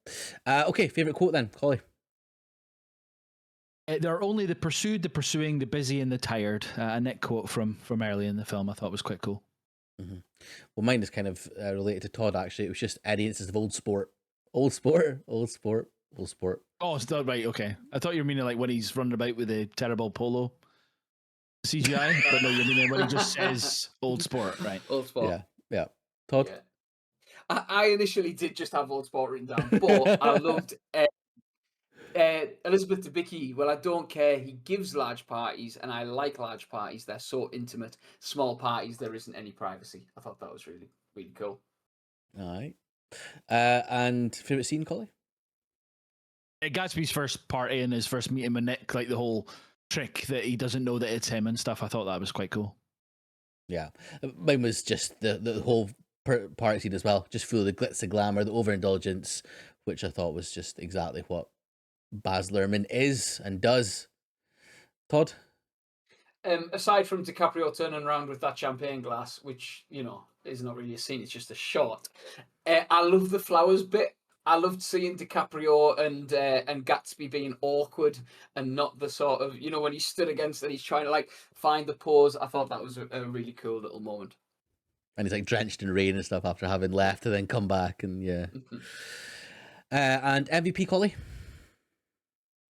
Okay, favorite quote then, Collie. There are only the pursued, the pursuing, the busy, and the tired. A Nick quote from early in the film I thought was quite cool. Mm-hmm. Well, mine is kind of related to Todd, actually. It was just audiences of old sport. Old sport, old sport, old sport. Oh, it's not right. Okay, I thought you were meaning like when he's running about with a terrible polo CGI, but no, you mean when he just says old sport, right? Old sport. Yeah. Todd? Yeah. I initially did just have old sport written down, but I loved Elizabeth Debicki. Well, I don't care. He gives large parties, and I like large parties. They're so intimate. Small parties, there isn't any privacy. I thought that was really, really cool. All right. And favorite scene, Collie? Gatsby's first party and his first meeting with Nick, like the whole trick that he doesn't know that it's him and stuff. I thought that was quite cool. Yeah. Mine was just the whole party scene as well. Just full of the glitz and glamour, the overindulgence, which I thought was just exactly what Baz Luhrmann is and does. Todd? Aside from DiCaprio turning around with that champagne glass, which, is not really a scene, it's just a shot. I love the flowers bit. I loved seeing DiCaprio and Gatsby being awkward and not the sort of, when he stood against and he's trying to find the pose. I thought that was a really cool little moment. And he's drenched in rain and stuff after having left and then come back and yeah. And MVP, Collie?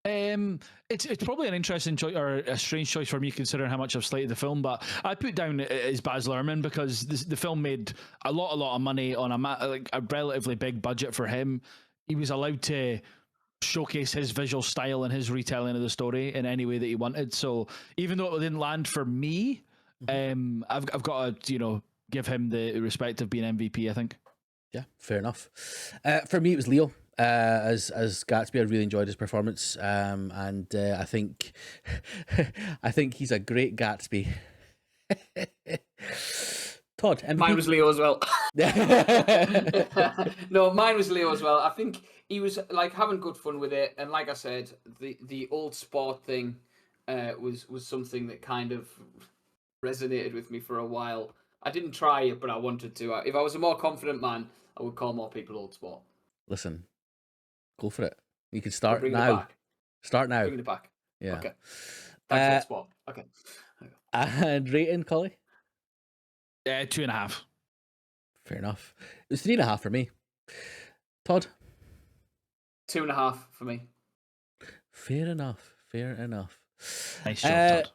It's probably an interesting choice or a strange choice for me considering how much I've slated the film, but I put down as Baz Luhrmann because the film made a lot of money on a relatively big budget for him. He was allowed to showcase his visual style and his retelling of the story in any way that he wanted. So even though it didn't land for me, I've got to give him the respect of being MVP. I think. Yeah, fair enough. For me, it was Leo. As Gatsby, I really enjoyed his performance, and I think he's a great Gatsby. Todd, MVP? Mine was Leo as well. No, mine was Leo as well. I think he was having good fun with it, and like I said, the old sport thing was something that kind of resonated with me for a while. I didn't try it, but I wanted to. If I was a more confident man, I would call more people old sport. Listen, go for it. You can start Bring now. it back. Start now. Bring it back. Yeah. Okay. Thanks, old sport. Okay. And rating, Collie? 2.5. Fair enough. It was 3.5 for me. Todd? 2.5 for me. Fair enough. Fair enough. Nice job, Todd.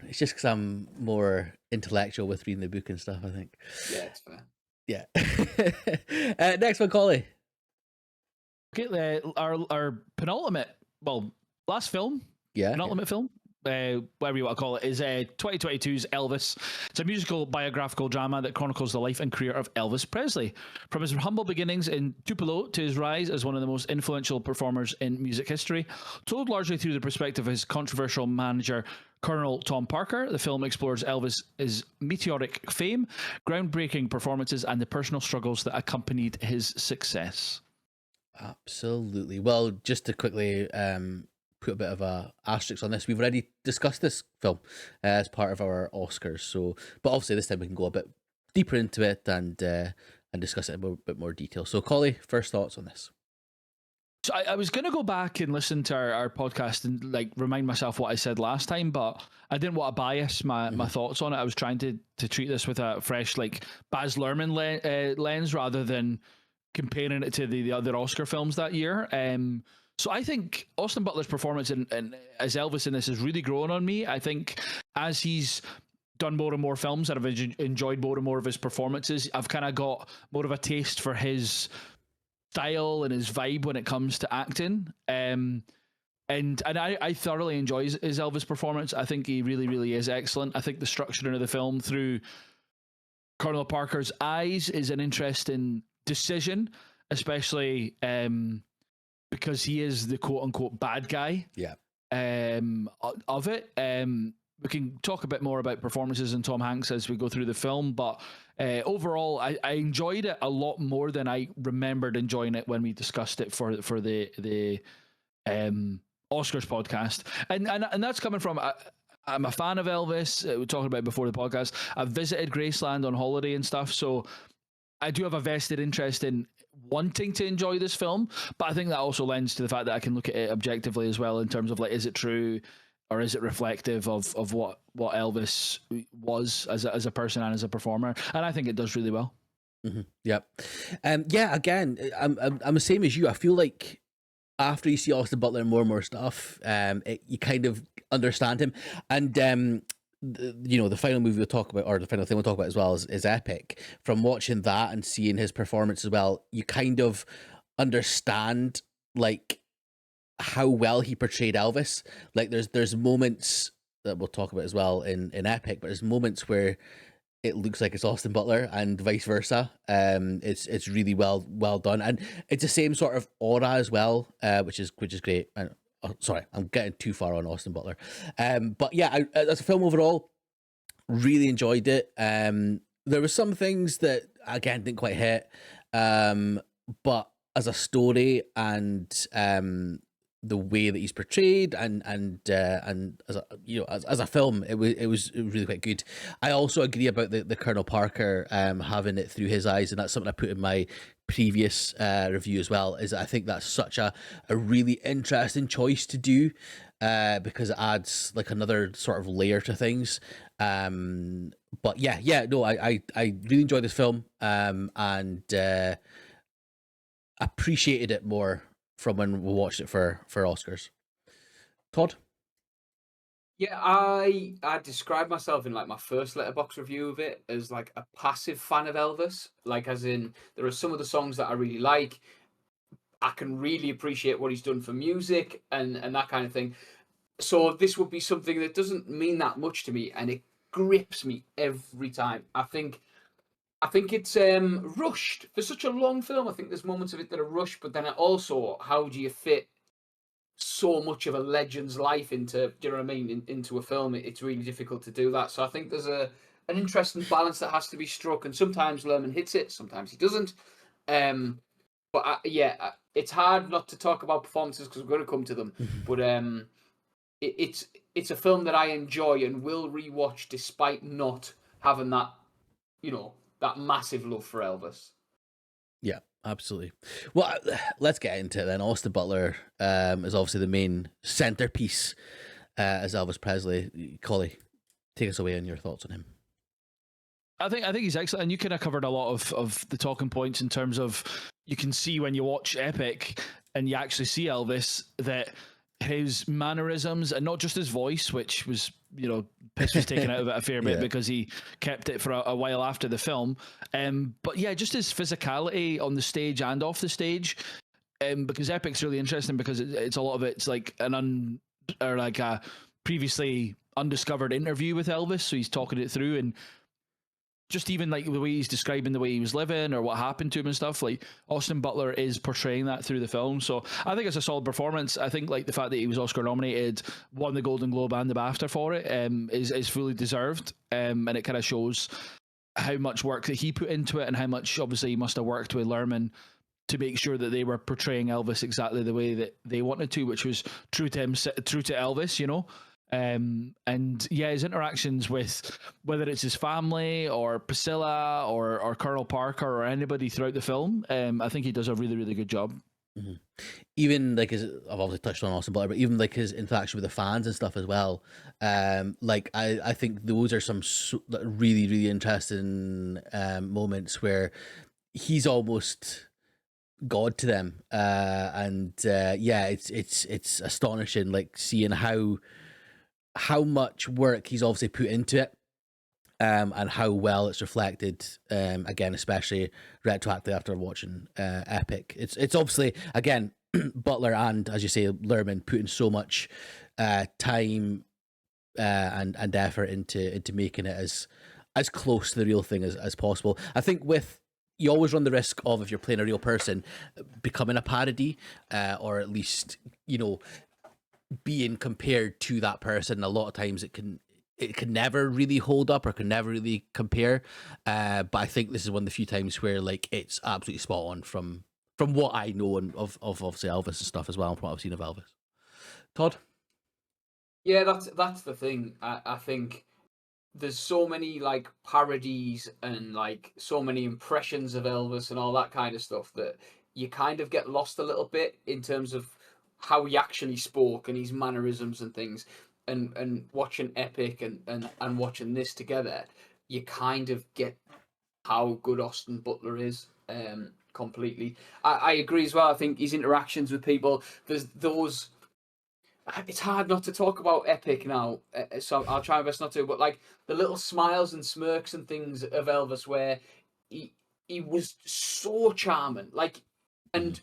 It's just because I'm more intellectual with reading the book and stuff, I think. Yeah, it's fair. Yeah. Next one, Collie. Okay, our penultimate, last film. Yeah. Penultimate film. whatever you want to call it, is 2022's Elvis. It's a musical biographical drama that chronicles the life and career of Elvis Presley. From his humble beginnings in Tupelo to his rise as one of the most influential performers in music history, told largely through the perspective of his controversial manager, Colonel Tom Parker, the film explores Elvis's meteoric fame, groundbreaking performances, and the personal struggles that accompanied his success. Absolutely. Well, just to quickly put a bit of a asterisk on this, we've already discussed this film as part of our Oscars. So, but obviously this time we can go a bit deeper into it and discuss it in a bit more detail. So, Collie, first thoughts on this? So I was going to go back and listen to our podcast and like remind myself what I said last time, but I didn't want to bias my thoughts on it. I was trying to treat this with a fresh like Baz Luhrmann lens rather than comparing it to the other Oscar films that year. So I think Austin Butler's performance in as Elvis in this has really grown on me. I think as he's done more and more films and I've enjoyed more and more of his performances, I've kind of got more of a taste for his style and his vibe when it comes to acting. And I thoroughly enjoy his Elvis performance. I think he really, really is excellent. I think the structuring of the film through Colonel Parker's eyes is an interesting decision, especially because he is the quote unquote bad guy. Yeah. Of it. We can talk a bit more about performances in Tom Hanks as we go through the film, but overall, I enjoyed it a lot more than I remembered enjoying it when we discussed it for the Oscars podcast, and that's coming from. I'm a fan of Elvis. We were talking about it before the podcast. I've visited Graceland on holiday and stuff, so I do have a vested interest in wanting to enjoy this film. But I think that also lends to the fact that I can look at it objectively as well in terms of like, is it true? Or is it reflective of what Elvis was as a person and as a performer? And I think it does really well. Mm-hmm. Yep. Yeah. Again, I'm the same as you. I feel like after you see Austin Butler and more stuff, you kind of understand him. And the final movie we'll talk about, or the final thing we'll talk about as well, is Epic. From watching that and seeing his performance as well, you kind of understand like how well he portrayed Elvis. Like there's moments that we'll talk about as well in Epic, but there's moments where it looks like it's Austin Butler and vice versa. It's really well done, and it's the same sort of aura as well, which is great. Sorry, I'm getting too far on Austin Butler. But yeah, as a film overall, really enjoyed it. There were some things that again didn't quite hit, but as a story and the way that he's portrayed and as a film, it was really quite good. I also agree about the Colonel Parker having it through his eyes, and that's something I put in my previous review as well. Is that I think that's such a really interesting choice to do because it adds like another sort of layer to things. But yeah, no, I really enjoyed this film and appreciated it more from when we watched it for Oscars. Todd? Yeah, I described myself in like my first Letterboxd review of it as like a passive fan of Elvis. Like as in there are some of the songs that I really like. I can really appreciate what he's done for music and that kind of thing. So this would be something that doesn't mean that much to me and it grips me every time. I think it's rushed for such a long film. I think there's moments of it that are rushed, but then also, how do you fit so much of a legend's life into, do you know what I mean, into a film? It's really difficult to do that. So I think there's an interesting balance that has to be struck, and sometimes Luhrmann hits it, sometimes he doesn't. But it's hard not to talk about performances because we're going to come to them. But it's a film that I enjoy and will rewatch despite not having that, that massive love for Elvis. Yeah, absolutely. Well, let's get into it then. Austin Butler is obviously the main centerpiece as Elvis Presley. Collie, take us away on your thoughts on him. I think he's excellent, and you kind of covered a lot of the talking points in terms of you can see when you watch Epic and you actually see Elvis that his mannerisms and not just his voice, which was, piss was taken out of it a fair bit because he kept it for a while after the film. But yeah, just his physicality on the stage and off the stage. Because Epic's really interesting because it's a lot of it's like a previously undiscovered interview with Elvis, so he's talking it through, and just even like the way he's describing the way he was living or what happened to him and stuff, like Austin Butler is portraying that through the film. So I think it's a solid performance. I think like the fact that he was Oscar nominated, won the Golden Globe and the BAFTA for it, is fully deserved, and it kind of shows how much work that he put into it and how much obviously he must have worked with Luhrmann to make sure that they were portraying Elvis exactly the way that they wanted to, which was true to him, true to Elvis, you know. And yeah, his interactions with whether it's his family or Priscilla or Colonel Parker or anybody throughout the film, I think he does a really, really good job. Mm-hmm. Even like I've obviously touched on Austin Butler, but even like his interaction with the fans and stuff as well. Like I think those are some really, really interesting moments where he's almost God to them, and yeah, it's astonishing, like seeing how much work he's obviously put into it, and how well it's reflected, again, especially retroactively after watching Epic. It's obviously, again, Butler and, as you say, Luhrmann putting so much time and effort into making it as close to the real thing as possible. I think you always run the risk of, if you're playing a real person, becoming a parody, or at least, you know, being compared to that person. A lot of times it can never really hold up or can never really compare, but I think this is one of the few times where like it's absolutely spot on from what I know of obviously Elvis and stuff as well, and from what I've seen of Elvis. Todd? Yeah, that's the thing. I think there's so many like parodies and like so many impressions of Elvis and all that kind of stuff that you kind of get lost a little bit in terms of how he actually spoke and his mannerisms and things. And watching Epic and watching this together, you kind of get how good Austin Butler is, completely. I agree as well. I think his interactions with people, there's those. It's hard not to talk about Epic now, so I'll try my best not to. But like the little smiles and smirks and things of Elvis, where he was so charming, like, and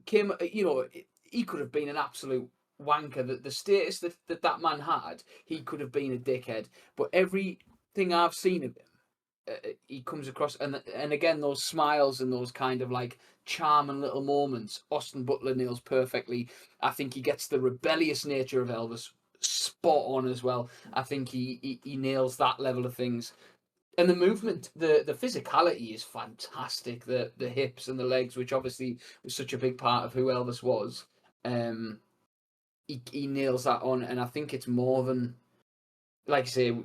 Kim, you know, he could have been an absolute wanker. The status that man had, he could have been a dickhead. But everything I've seen of him, he comes across, and again, those smiles and those kind of like charming little moments, Austin Butler nails perfectly. I think he gets the rebellious nature of Elvis spot on as well. I think he nails that level of things. And the movement, the physicality is fantastic. The hips and the legs, which obviously was such a big part of who Elvis was. He nails that on, and I think it's more than, like I say,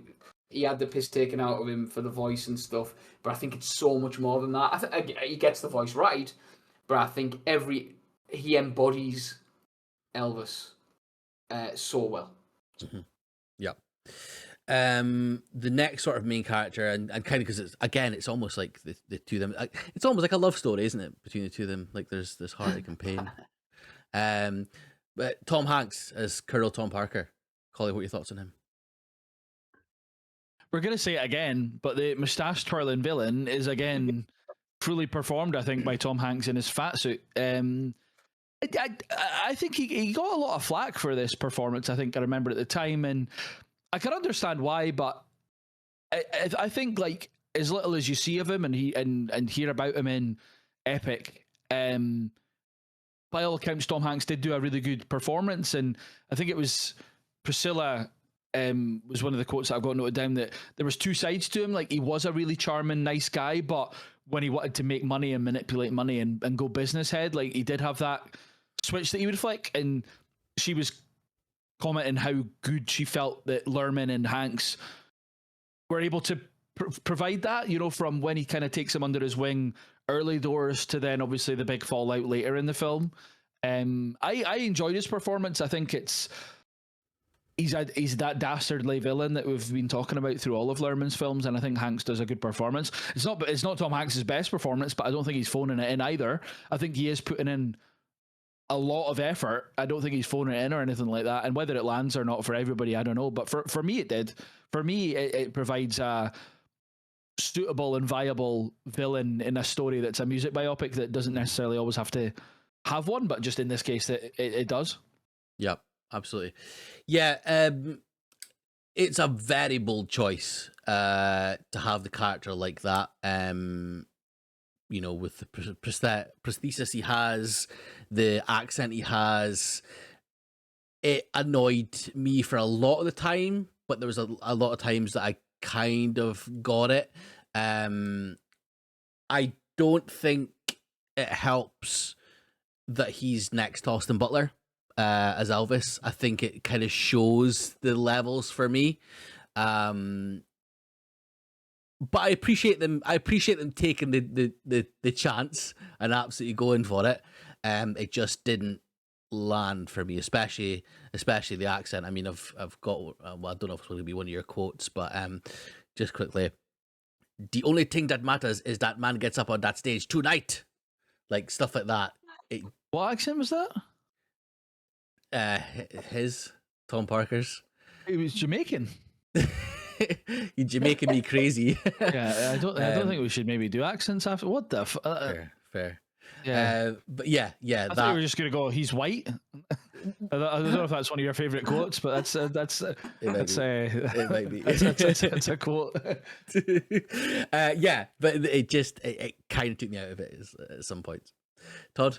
he had the piss taken out of him for the voice and stuff, but I think it's so much more than that. He gets the voice right, but I think he embodies Elvis so well. Mm-hmm. Yeah. The next sort of main character, and kind of because it's almost like the two of them. It's almost like a love story, isn't it, between the two of them? Like there's heartache and pain. But Tom Hanks as Colonel Tom Parker. Collie, what are your thoughts on him? We're going to say it again, but the moustache twirling villain is again fully performed, I think, by Tom Hanks in his fat suit. I think he got a lot of flack for this performance, I think I remember at the time, and I can understand why, but I think like as little as you see of him and hear about him in Epic, by all accounts, Tom Hanks did do a really good performance, and I think it was Priscilla was one of the quotes that I've got noted down, that there was two sides to him. Like he was a really charming, nice guy, but when he wanted to make money and manipulate money and go business head, like he did have that switch that he would flick, and she was commenting how good she felt that Luhrmann and Hanks were able to provide that, you know, from when he kind of takes him under his wing early doors to then obviously the big fallout later in the film. I enjoyed his performance. I think he's that dastardly villain that we've been talking about through all of Luhrmann's films, and I think Hanks does a good performance. It's not Tom Hanks' best performance, but I don't think he's phoning it in either. I think he is putting in a lot of effort. I don't think he's phoning it in or anything like that, and whether it lands or not for everybody, I don't know, but for me it did. For me, it provides a suitable and viable villain in a story that's a music biopic that doesn't necessarily always have to have one, but just in this case it does. Yep. absolutely. Yeah, it's a very bold choice to have the character like that. With the prosthesis he has, the accent he has, it annoyed me for a lot of the time, but there was a lot of times that I kind of got it. I don't think it helps that he's next to Austin Butler as Elvis. I think it kind of shows the levels for me. But I appreciate them. I appreciate them taking the chance and absolutely going for it. It just didn't land for me, especially the accent. I mean, I've got well, I don't know if it's going to be one of your quotes, but just quickly, the only thing that matters is that man gets up on that stage tonight, like stuff like that. What accent was that? His Tom Parker's. He was Jamaican. You're Jamaican me crazy. Yeah, I don't think we should maybe do accents after. What the? Fair. Yeah, but yeah. I thought we were just gonna go. He's white. I don't know if that's one of your favorite quotes, but that's it might be. That's a quote. Yeah, but it kind of took me out of it at some points. Todd?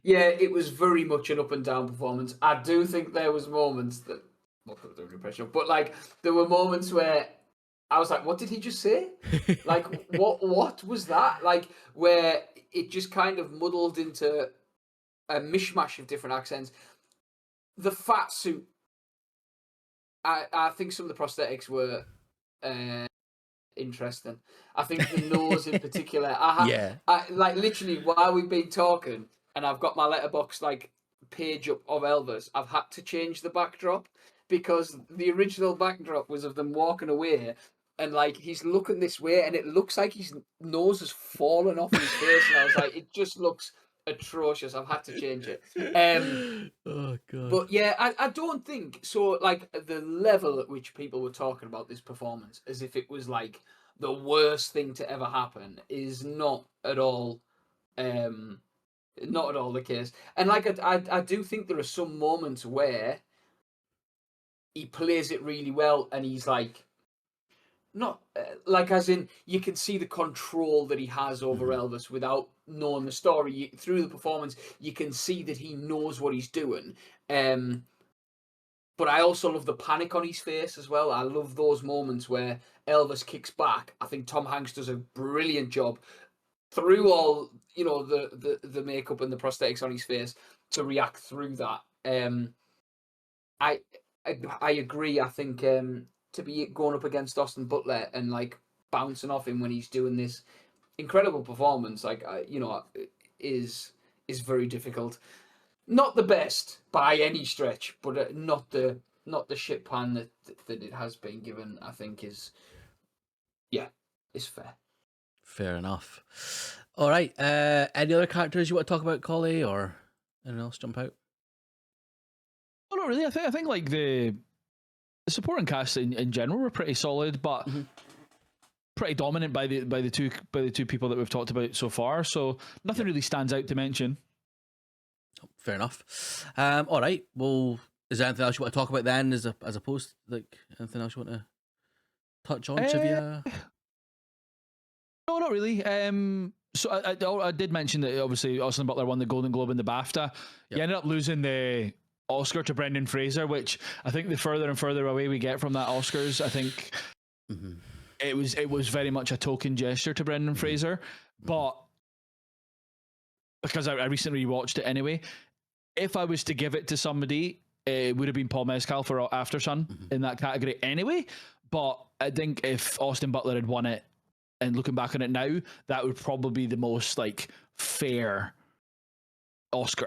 Yeah, it was very much an up and down performance. I do think there was moments that not put the impression of, but like there were moments where I was like, what did he just say? Like what was that? Like where it just kind of muddled into a mishmash of different accents. The fat suit, I think some of the prosthetics were interesting. I think the nose in particular. I like literally while we've been talking, and I've got my letterbox like page up of Elvis. I've had to change the backdrop because the original backdrop was of them walking away, and like he's looking this way, and it looks like his nose has fallen off his face, and I was like, it just looks atrocious. I've had to change it. Oh god. But yeah, I don't think so. Like the level at which people were talking about this performance as if it was like the worst thing to ever happen is not at all the case. And like I do think there are some moments where he plays it really well, and he's like not like as in you can see the control that he has over Elvis without knowing the story. Through the performance, you can see that he knows what he's doing. But I also love the panic on his face as well. I love those moments where Elvis kicks back. I think Tom Hanks does a brilliant job through all the makeup and the prosthetics on his face to react through that. I agree. I think to be going up against Austin Butler and like bouncing off him when he's doing this incredible performance, like is very difficult. Not the best by any stretch, but not the shit pan that it has been given. I think is fair. Fair enough. All right. Any other characters you want to talk about, Collie, or anything else jump out? Oh, not really. I think like the supporting cast in general were pretty solid, but pretty dominant by the two people that we've talked about so far. So nothing really stands out to mention. Fair enough. All right. Well, is there anything else you want to talk about then, as opposed like anything else you want to touch on? Trivia? No, not really. So I did mention that obviously Austin Butler won the Golden Globe and the BAFTA. He ended up losing the Oscar to Brendan Fraser, which I think the further and further away we get from that Oscars, I think it was very much a token gesture to Brendan Fraser. But because I recently watched it anyway, if I was to give it to somebody, it would have been Paul Mescal for After Sun in that category anyway. But I think if Austin Butler had won it, and looking back on it now, that would probably be the most like fair Oscar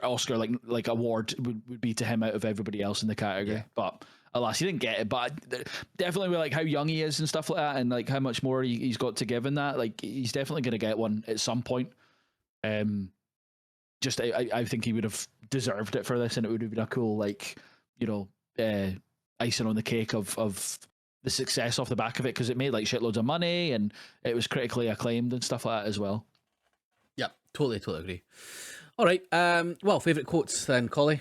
like award would be to him out of everybody else in the category. Yeah. But alas, he didn't get it. But definitely with like how young he is and stuff like that, and like how much more he's got to give in that, like he's definitely going to get one at some point. Just I think he would have deserved it for this, and it would have been a cool like icing on the cake of the success off the back of it, because it made like shitloads of money and it was critically acclaimed and stuff like that as well. Yeah, totally agree. All right. Well, favourite quotes then, Collie?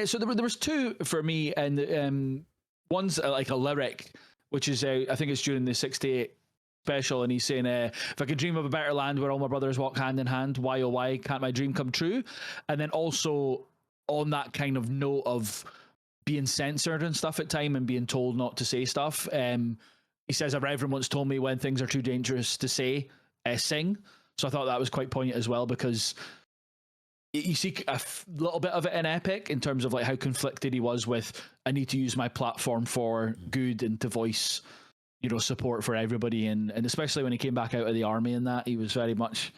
So there was two for me, and one's like a lyric, which is I think it's during the '68 special, and he's saying, "If I could dream of a better land where all my brothers walk hand in hand, why oh why can't my dream come true?" And then also on that kind of note of being censored and stuff at time and being told not to say stuff, he says, "A reverend once told me when things are too dangerous to say, sing." So I thought that was quite poignant as well, because you see a little bit of it in Epic in terms of like how conflicted he was with, I need to use my platform for good and to voice, support for everybody, and especially when he came back out of the army and that, he was very much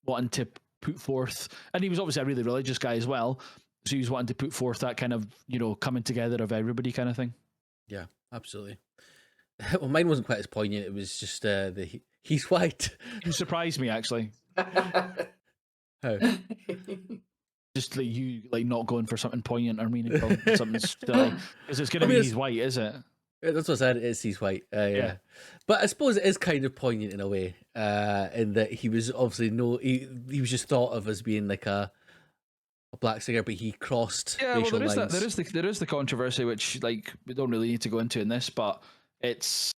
wanting to put forth, and he was obviously a really religious guy as well, so he was wanting to put forth that kind of coming together of everybody kind of thing. Yeah, absolutely. Well, mine wasn't quite as poignant. It was just he's white. You surprised me actually. How? Just like you not going for something poignant or meaningful, something silly, because it's going to be he's white, is it? That's what I said. It's he's white. Yeah, but I suppose it is kind of poignant in a way, in that he was obviously he was just thought of as being like a black singer, but he crossed racial lines. There is the controversy, which like we don't really need to go into in this, but it's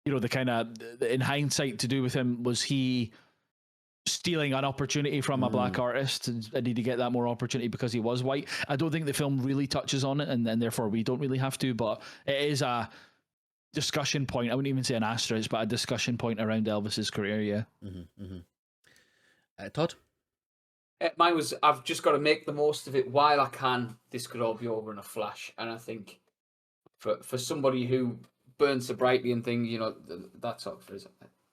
the kind of in hindsight to do with him, was he stealing an opportunity from a black artist, and did he get that more opportunity because he was white? I don't think the film really touches on it, and therefore we don't really have to, but it is a discussion point. I wouldn't even say an asterisk, but a discussion point around Elvis's career. Todd? Mine was, I've just got to make the most of it while I can. This could all be over in a flash. And I think for somebody who burns so brightly and things, that's up for his.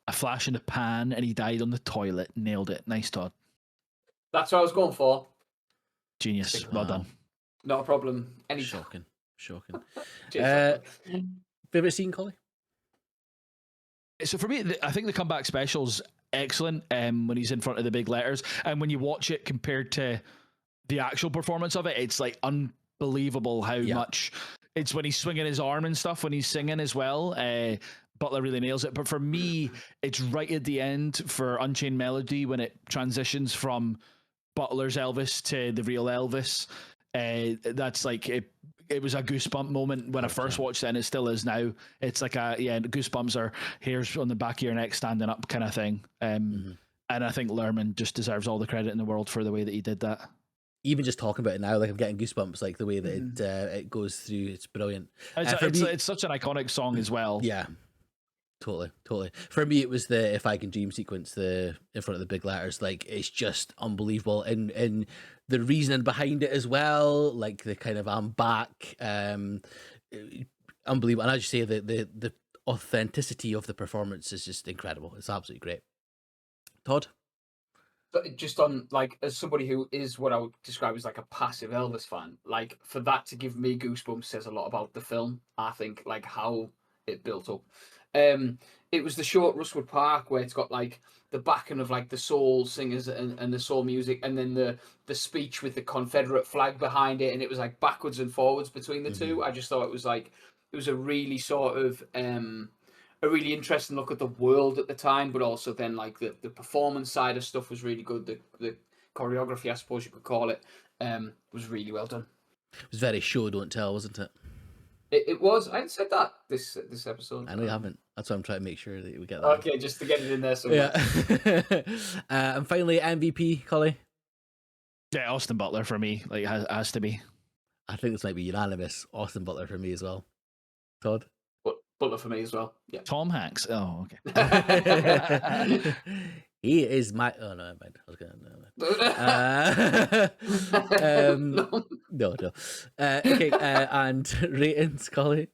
A flash in the pan, and he died on the toilet. Nailed it. Nice, Todd. That's what I was going for. Genius. Well done. Not a problem. Shocking. Cheers. Favorite scene, Collie? So for me, I think the comeback special's excellent, when he's in front of the big letters, and when you watch it compared to the actual performance of it, it's like unbelievable how much it's when he's swinging his arm and stuff when he's singing as well. Butler really nails it, but for me, it's right at the end for Unchained Melody when it transitions from Butler's Elvis to the real Elvis. That's like it was a goosebump moment when I first watched it, and it still is now. It's like goosebumps are hairs on the back of your neck standing up kind of thing. And I think Luhrmann just deserves all the credit in the world for the way that he did that. Even just talking about it now, like I'm getting goosebumps, like the way that it goes through. It's brilliant. It's such an iconic song as well. Yeah. Totally. For me, it was the "If I Can Dream" sequence, the in front of the big letters. Like, it's just unbelievable, and the reasoning behind it as well. Like the kind of "I'm back," unbelievable. And as you say, the authenticity of the performance is just incredible. It's absolutely great. Todd? Just on, like, as somebody who is what I would describe as like a passive Elvis fan, like for that to give me goosebumps says a lot about the film. I think like how it built up. It was the show at Rustwood Park where it's got like the backing of like the soul singers and the soul music, and then the speech with the Confederate flag behind it, and it was like backwards and forwards between the two. I just thought it was a really sort of a really interesting look at the world at the time, but also then like the performance side of stuff was really good. The choreography, I suppose you could call it, was really well done. It was very show don't tell, wasn't it? It was. I hadn't said that this episode. I know you haven't. That's why I'm trying to make sure that we get that. Okay, just to get it in there somewhere. Yeah. And finally, MVP, Collie. Yeah, Austin Butler for me. Like, has to be. I think this might be unanimous. Austin Butler for me as well. Todd? Butler for me as well. Yeah. Tom Hanks. Oh, okay. He is my. Oh no, never mind. I was gonna. No. Okay. And ratings, Collie.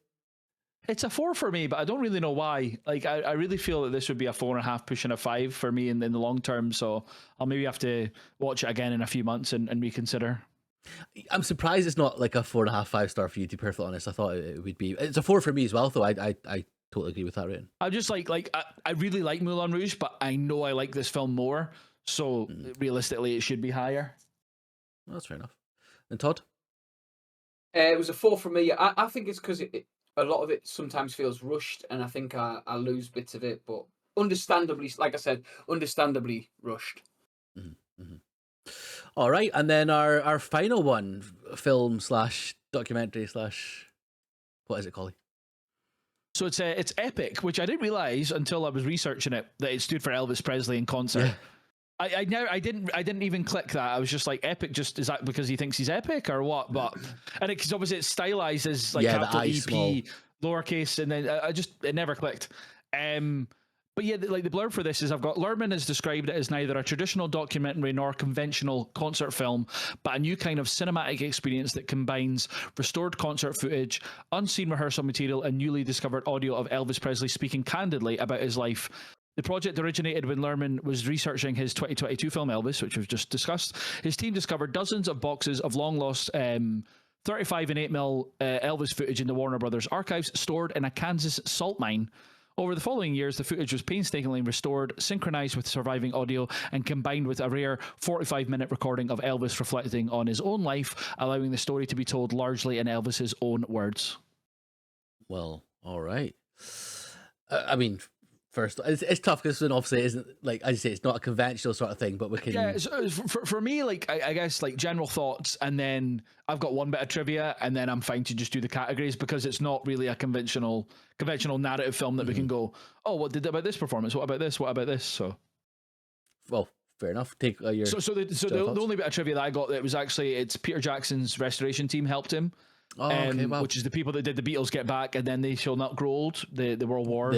It's a 4 for me, but I don't really know why. Like, I really feel that this would be a 4.5 pushing a 5 for me in the long term. So I'll maybe have to watch it again in a few months and reconsider. I'm surprised it's not like a 4.5, 5-star for you, to be perfectly honest. I thought it would be. It's a 4 for me as well, though. I totally agree with that rating. I just I really like Moulin Rouge, but I know I like this film more. So realistically, it should be higher. Well, that's fair enough. And Todd? It was a 4 for me. I think it's because a lot of it sometimes feels rushed, and I think I lose bits of it, but understandably, like I said, understandably rushed. All right, and then our final one, film slash documentary slash, what is it, Collie? So it's Epic, which I didn't realize until I was researching it that it stood for Elvis Presley in concert. Yeah. I didn't even click that. I was just like, Epic. Just is that because he thinks he's epic or what? But because obviously it's stylized as like capital EP, lowercase, and then it never clicked. But yeah, like the blurb for this is I've got Luhrmann has described it as neither a traditional documentary nor conventional concert film, but a new kind of cinematic experience that combines restored concert footage, unseen rehearsal material, and newly discovered audio of Elvis Presley speaking candidly about his life. The project originated when Luhrmann was researching his 2022 film Elvis, which we've just discussed. His team discovered dozens of boxes of long-lost 35 and 8mm Elvis footage in the Warner Brothers archives stored in a Kansas salt mine. Over the following years, the footage was painstakingly restored, synchronized with surviving audio, and combined with a rare 45-minute recording of Elvis reflecting on his own life, allowing the story to be told largely in Elvis's own words. Well, all right. I mean, first, it's tough because obviously it isn't, like, as you say, it's not a conventional sort of thing, but we can... Yeah, for me, like, I guess, like, general thoughts, and then I've got one bit of trivia, and then I'm fine to just do the categories, because it's not really a conventional narrative film that we can go, oh, what did about this performance? What about this? What about this? So... Well, fair enough. Take your... The only bit of trivia that I got, that was actually, it's Peter Jackson's restoration team helped him. Oh, okay, wow. Which is the people that did the Beatles Get Back, and then They Shall Not Grow Old, the World War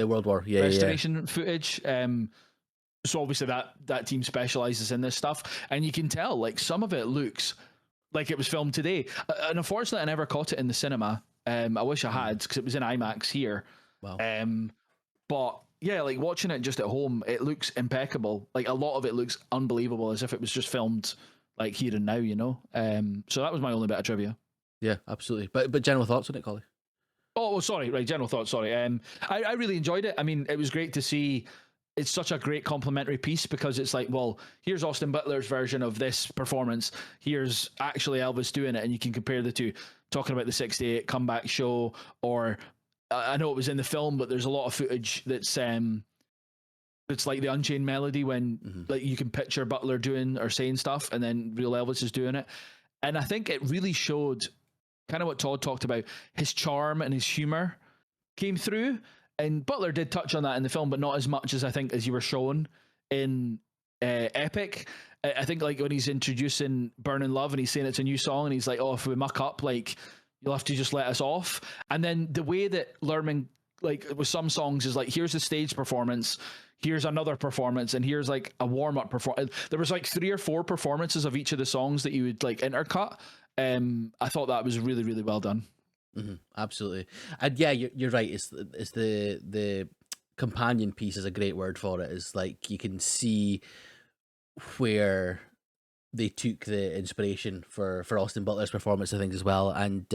yeah, restoration footage. So obviously that team specializes in this stuff, and you can tell, like, some of it looks like it was filmed today. And unfortunately, I never caught it in the cinema. I wish I had, because it was in IMAX here. Wow. But yeah, like, watching it just at home, it looks impeccable. Like, a lot of it looks unbelievable, as if it was just filmed like here and now, you know. So that was my only bit of trivia. Yeah, absolutely. But general thoughts on it, Collie? Oh, sorry. Right, general thoughts. Sorry. I really enjoyed it. I mean, it was great to see. It's such a great complimentary piece, because it's like, well, here's Austin Butler's version of this performance. Here's actually Elvis doing it, and you can compare the two. Talking about the '68 comeback show, or I know it was in the film, but there's a lot of footage that's like the Unchained Melody, when like you can picture Butler doing or saying stuff, and then real Elvis is doing it. And I think it really showed kind of what Todd talked about. His charm and his humor came through, and Butler did touch on that in the film, but not as much as I think as you were shown in Epic. I think, like, when he's introducing Burning Love and he's saying it's a new song, and he's like, oh, if we muck up, like, you'll have to just let us off. And then the way that Luhrmann, like, with some songs, is like, here's the stage performance, here's another performance, and here's like a warm-up performance. There was like 3 or 4 performances of each of the songs that you would like intercut. I thought that was really, really well done. Absolutely. And yeah, you're right. It's the companion piece is a great word for it. It's like you can see where they took the inspiration for Austin Butler's performance, I think, as well. And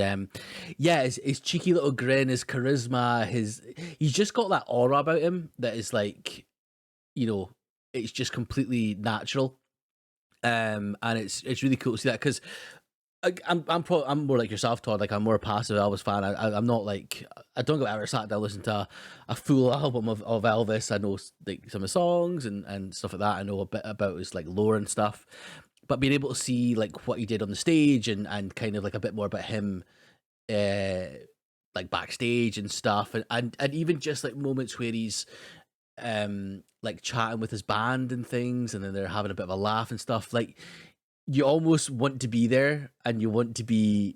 yeah, his cheeky little grin, his charisma, he's just got that aura about him that is like, you know, it's just completely natural. And it's really cool to see that, because I'm more like yourself, Todd. Like, I'm more a passive Elvis fan. I'm not like, I don't go ever sat down listen to a full album of Elvis. I know like some of the songs and stuff like that. I know a bit about his like lore and stuff, but being able to see like what he did on the stage and kind of like a bit more about him, like backstage and stuff, and even just like moments where he's like chatting with his band and things, and then they're having a bit of a laugh and stuff. Like, you almost want to be there, and you want to be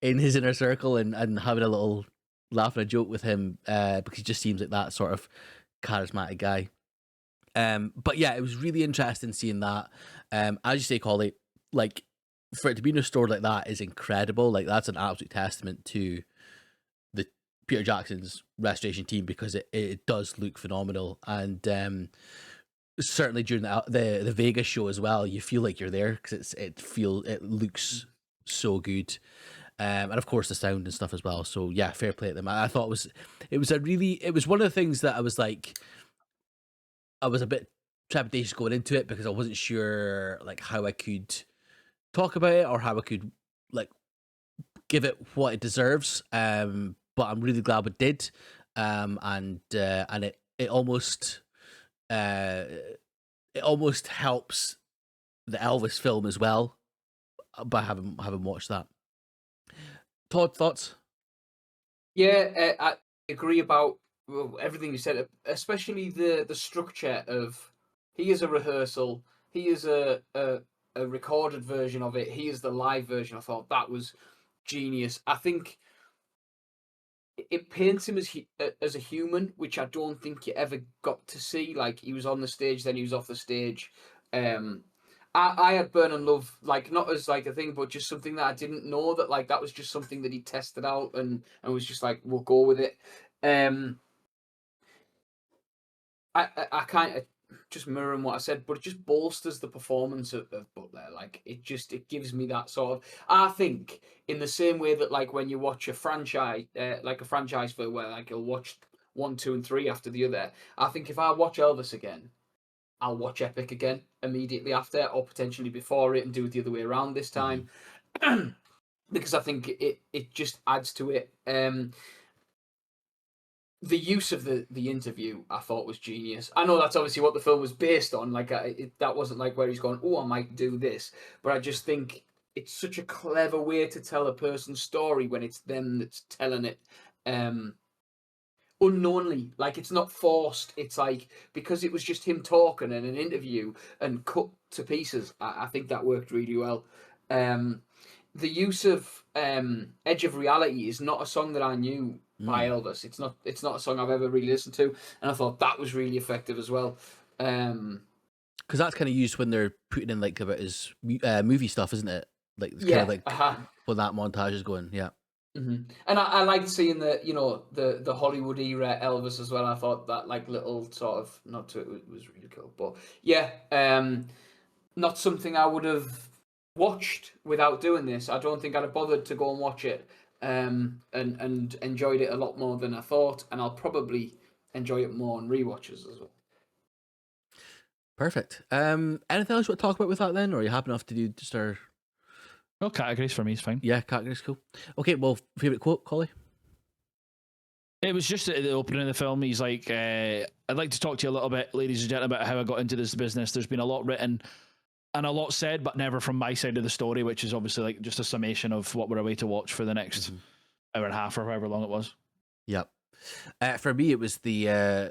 in his inner circle and having a little laugh and a joke with him, because he just seems like that sort of charismatic guy. But yeah, it was really interesting seeing that. As you say, Collie, like, for it to be restored like that is incredible. Like, that's an absolute testament to the Peter Jackson's restoration team, because it does look phenomenal. And certainly during the Vegas show as well, you feel like you're there, because it looks so good. And of course the sound and stuff as well. So yeah, fair play to them. I thought it was one of the things that I was like, I was a bit trepidatious going into it, because I wasn't sure like how I could talk about it, or how I could like give it what it deserves. But I'm really glad we did. And it almost helps the Elvis film as well, but I haven't watched that. Todd, thoughts? Yeah, I agree about everything you said, especially the structure of he is a rehearsal, he is a recorded version of it, he is the live version. I thought that was genius. I think it paints him as a human, which I don't think you ever got to see. Like he was on the stage, then he was off the stage. Um, I had Burn and Love like not as like a thing, but just something that I didn't know that like that was just something that he tested out and was just like we'll go with it. I kind of just mirroring what I said, but it just bolsters the performance of Butler. Like it gives me that sort of. I think in the same way that like when you watch a franchise, like a franchise film where like you'll watch 1, 2, and 3 after the other. I think if I watch Elvis again, I'll watch Epic again immediately after, or potentially before it, and do it the other way around this time, because I think it just adds to it. The use of the interview I thought was genius. I know that's obviously what the film was based on. Like that wasn't like where he's going, oh, I might do this, but I just think it's such a clever way to tell a person's story when it's them that's telling it. Unknowingly, like it's not forced. It's like because it was just him talking in an interview and cut to pieces. I think that worked really well. The use of Edge of Reality is not a song that I knew by Elvis. It's not a song I've ever really listened to, and I thought that was really effective as well. Because that's kind of used when they're putting in like about his movie stuff, isn't it? Like it's Yeah, kind of like when that montage is going. Yeah. And I liked seeing the Hollywood era Elvis as well. I thought that like little sort of not to it was really cool, but yeah, not something I would have watched without doing this. I don't think I'd have bothered to go and watch it, and enjoyed it a lot more than I thought, and I'll probably enjoy it more on rewatches as well. Perfect. Anything else you want to talk about with that then, or are you happy enough to do just our? No categories for me is fine. Yeah, categories, cool. Okay, well, favorite quote, Collie? It was just at the opening of the film. He's like, I'd like to talk to you a little bit, ladies and gentlemen, about how I got into this business. There's been a lot written and a lot said, but never from my side of the story, which is obviously like just a summation of what we're away to watch for the next hour and a half or however long it was. Yep. For me, it was the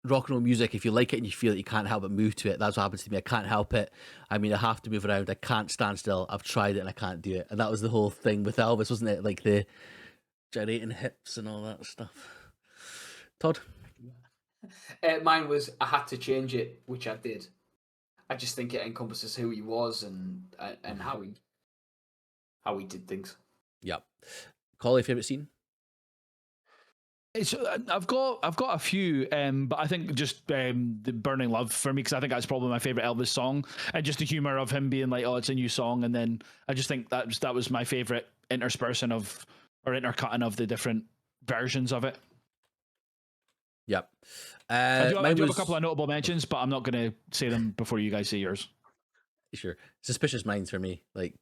rock and roll music. If you like it and you feel it, you can't help but move to it. That's what happens to me. I can't help it. I mean, I have to move around. I can't stand still. I've tried it and I can't do it. And that was the whole thing with Elvis, wasn't it? Like the gyrating hips and all that stuff. Todd? Mine was I had to change it, which I did. I just think it encompasses who he was and how he did things. Yep. Collie, favorite scene? It's I've got a few, but I think just the Burning Love for me, because I think that's probably my favorite Elvis song, and just the humor of him being like, oh, it's a new song, and then I just think that was my favorite interspersion of or intercutting of the different versions of it. Yep. I do have a couple of notable mentions, but I'm not going to say them before you guys say yours. Sure. Suspicious Minds for me, like,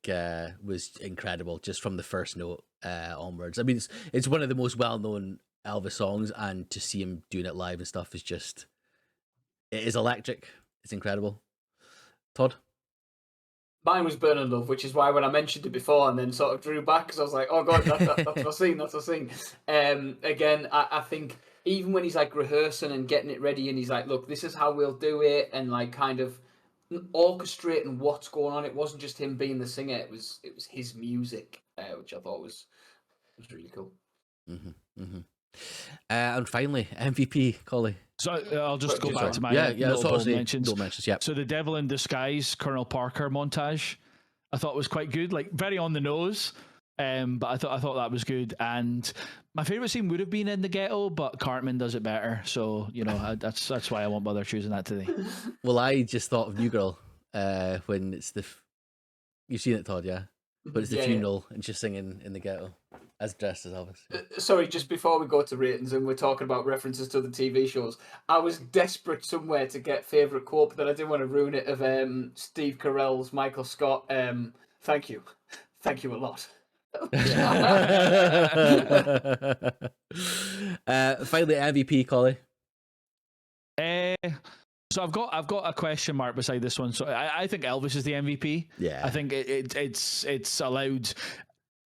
was incredible just from the first note onwards. I mean, it's one of the most well-known Elvis songs, and to see him doing it live and stuff is just, it is electric. It's incredible. Todd? Mine was Burn and Love, which is why when I mentioned it before and then sort of drew back because I was like, oh god, that's my scene, that's my scene. Again, I think even when he's like rehearsing and getting it ready and he's like, look, this is how we'll do it, and like kind of orchestrating what's going on. It wasn't just him being the singer, it was his music, which I thought was really cool. And finally, MVP, Collie. So I'll just go back to my notable mentions. Yep. So the Devil in Disguise, Colonel Parker montage, I thought was quite good, like very on the nose. But I thought that was good. And my favorite scene would have been in the ghetto, but Cartman does it better. So that's why I won't bother choosing that today. Well, I just thought of New Girl when it's you've seen it, Todd, yeah? But it's the funeral and she's singing in the ghetto as dressed as Elvis. Sorry, just before we go to ratings and we're talking about references to the TV shows, I was desperate somewhere to get favourite quote, but then I didn't want to ruin it, of Steve Carell's Michael Scott. Thank you a lot. Finally, MVP, Collie. So I've got a question mark beside this one. So I think Elvis is the MVP. Yeah. I think it's allowed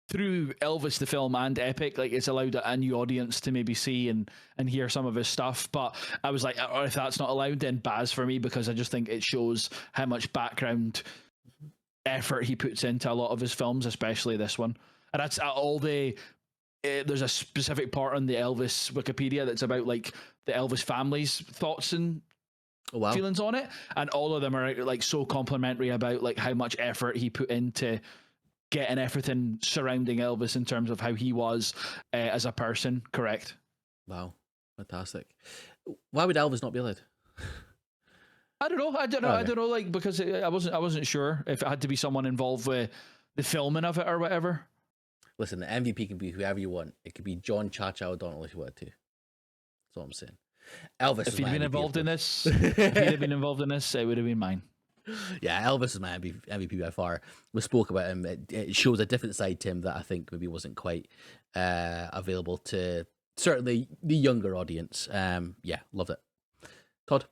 through Elvis the film and Epic, like it's allowed a new audience to maybe see and hear some of his stuff. But I was like, or if that's not allowed, then Baz for me, because I just think it shows how much background effort he puts into a lot of his films, especially this one. And that's all the. There's a specific part on the Elvis Wikipedia that's about like the Elvis family's thoughts and feelings on it, and all of them are like so complimentary about like how much effort he put into getting everything surrounding Elvis in terms of how he was as a person. Correct. Wow, fantastic. Why would Elvis not be allowed? I don't know. I don't know. Like, because I wasn't sure if it had to be someone involved with the filming of it or whatever. Listen, the MVP can be whoever you want. It could be John Chacha O'Donnell if you wanted to. That's all I'm saying. Elvis. If he'd been involved in this, if he'd have been involved in this, it would have been mine. Yeah, Elvis is my MVP by far. We spoke about him. It shows a different side to him that I think maybe wasn't quite available to certainly the younger audience. Yeah, loved it. Todd?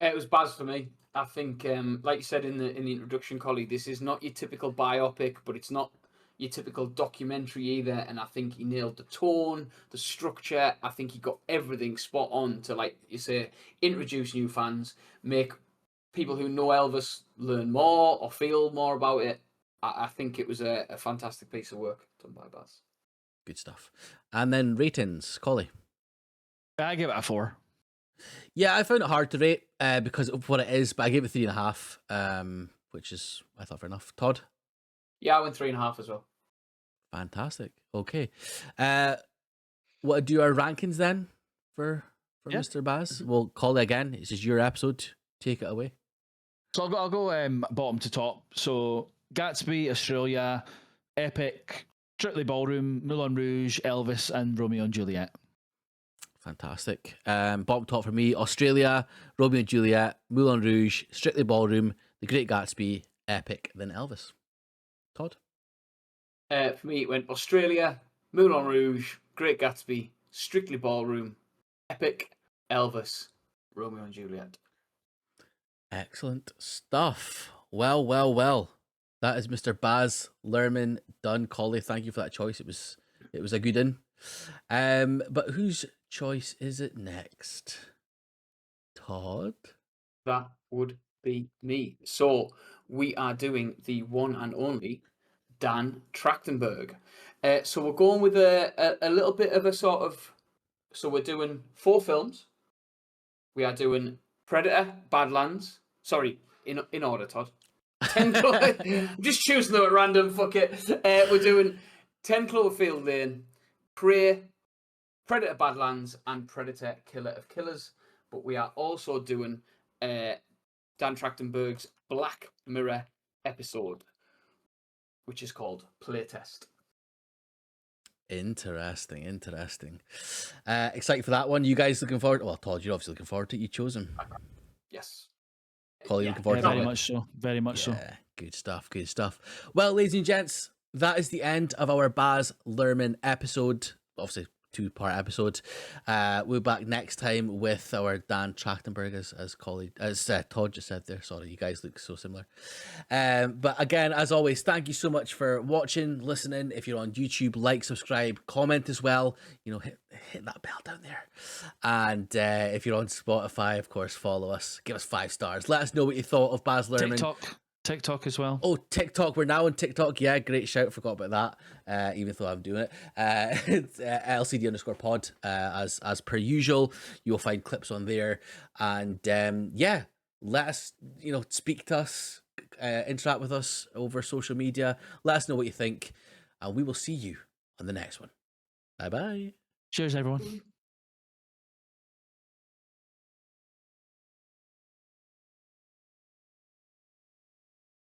It was Baz for me. I think, like you said in the introduction, Collie, this is not your typical biopic, but it's not your typical documentary either. And I think he nailed the tone, the structure. I think he got everything spot on to, like you say, introduce new fans, make people who know Elvis learn more or feel more about it. I think it was a fantastic piece of work done by Baz. Good stuff. And then ratings, Collie. I give it a 4. Yeah, I found it hard to rate because of what it is, but I gave it 3.5, which is, I thought, fair enough. Todd? Yeah, I went 3.5 as well. Fantastic. Okay. What do our rankings then for Mr. Baz? We'll call it again. This is your episode. Take it away. So I'll go bottom to top. So Gatsby, Australia, Epic, Strictly Ballroom, Moulin Rouge, Elvis, and Romeo and Juliet. Fantastic. Bottom top for me, Australia, Romeo and Juliet, Moulin Rouge, Strictly Ballroom, The Great Gatsby, Epic, then Elvis. Todd? For me, it went Australia, Moulin Rouge, Great Gatsby, Strictly Ballroom, Epic, Elvis, Romeo and Juliet. Excellent stuff. Well. That is Mr. Baz Luhrmann done. Collie, thank you for that choice. It was a good one. But whose choice is it next? Todd? That would be me. So we are doing the one and only Dan Trachtenberg. So we're going with a little bit of a sort of... So we're doing 4 films. We are doing Predator, Badlands. Sorry, in order, Todd. 10 I'm just choosing them at random, fuck it. We're doing 10 Cloverfield Lane, Prey, Predator Badlands, and Predator Killer of Killers. But we are also doing Dan Trachtenberg's Black Mirror episode, which is called Playtest. Interesting. Excited for that one. You guys looking forward? Well, Todd, you're obviously looking forward to it. You chose him. Yes. Collie, looking forward to very it? much so. Very much so. Good stuff. Well, ladies and gents, that is the end of our Baz Luhrmann episode. Obviously, 2-part episode. We'll be back next time with our Dan Trachtenberg, as Todd just said there. Sorry, you guys look so similar. But again, as always, thank you so much for watching, listening. If you're on YouTube, like, subscribe, comment as well. You know, hit that bell down there. And if you're on Spotify, of course, follow us. Give us 5 stars. Let us know what you thought of Baz Luhrmann. TikTok as well. Oh, TikTok. We're now on TikTok. Yeah, great shout. Forgot about that. Even though I'm doing it. It's LCD_pod as per usual. You'll find clips on there. And yeah, let us, speak to us, interact with us over social media. Let us know what you think. And we will see you on the next one. Bye-bye. Cheers, everyone.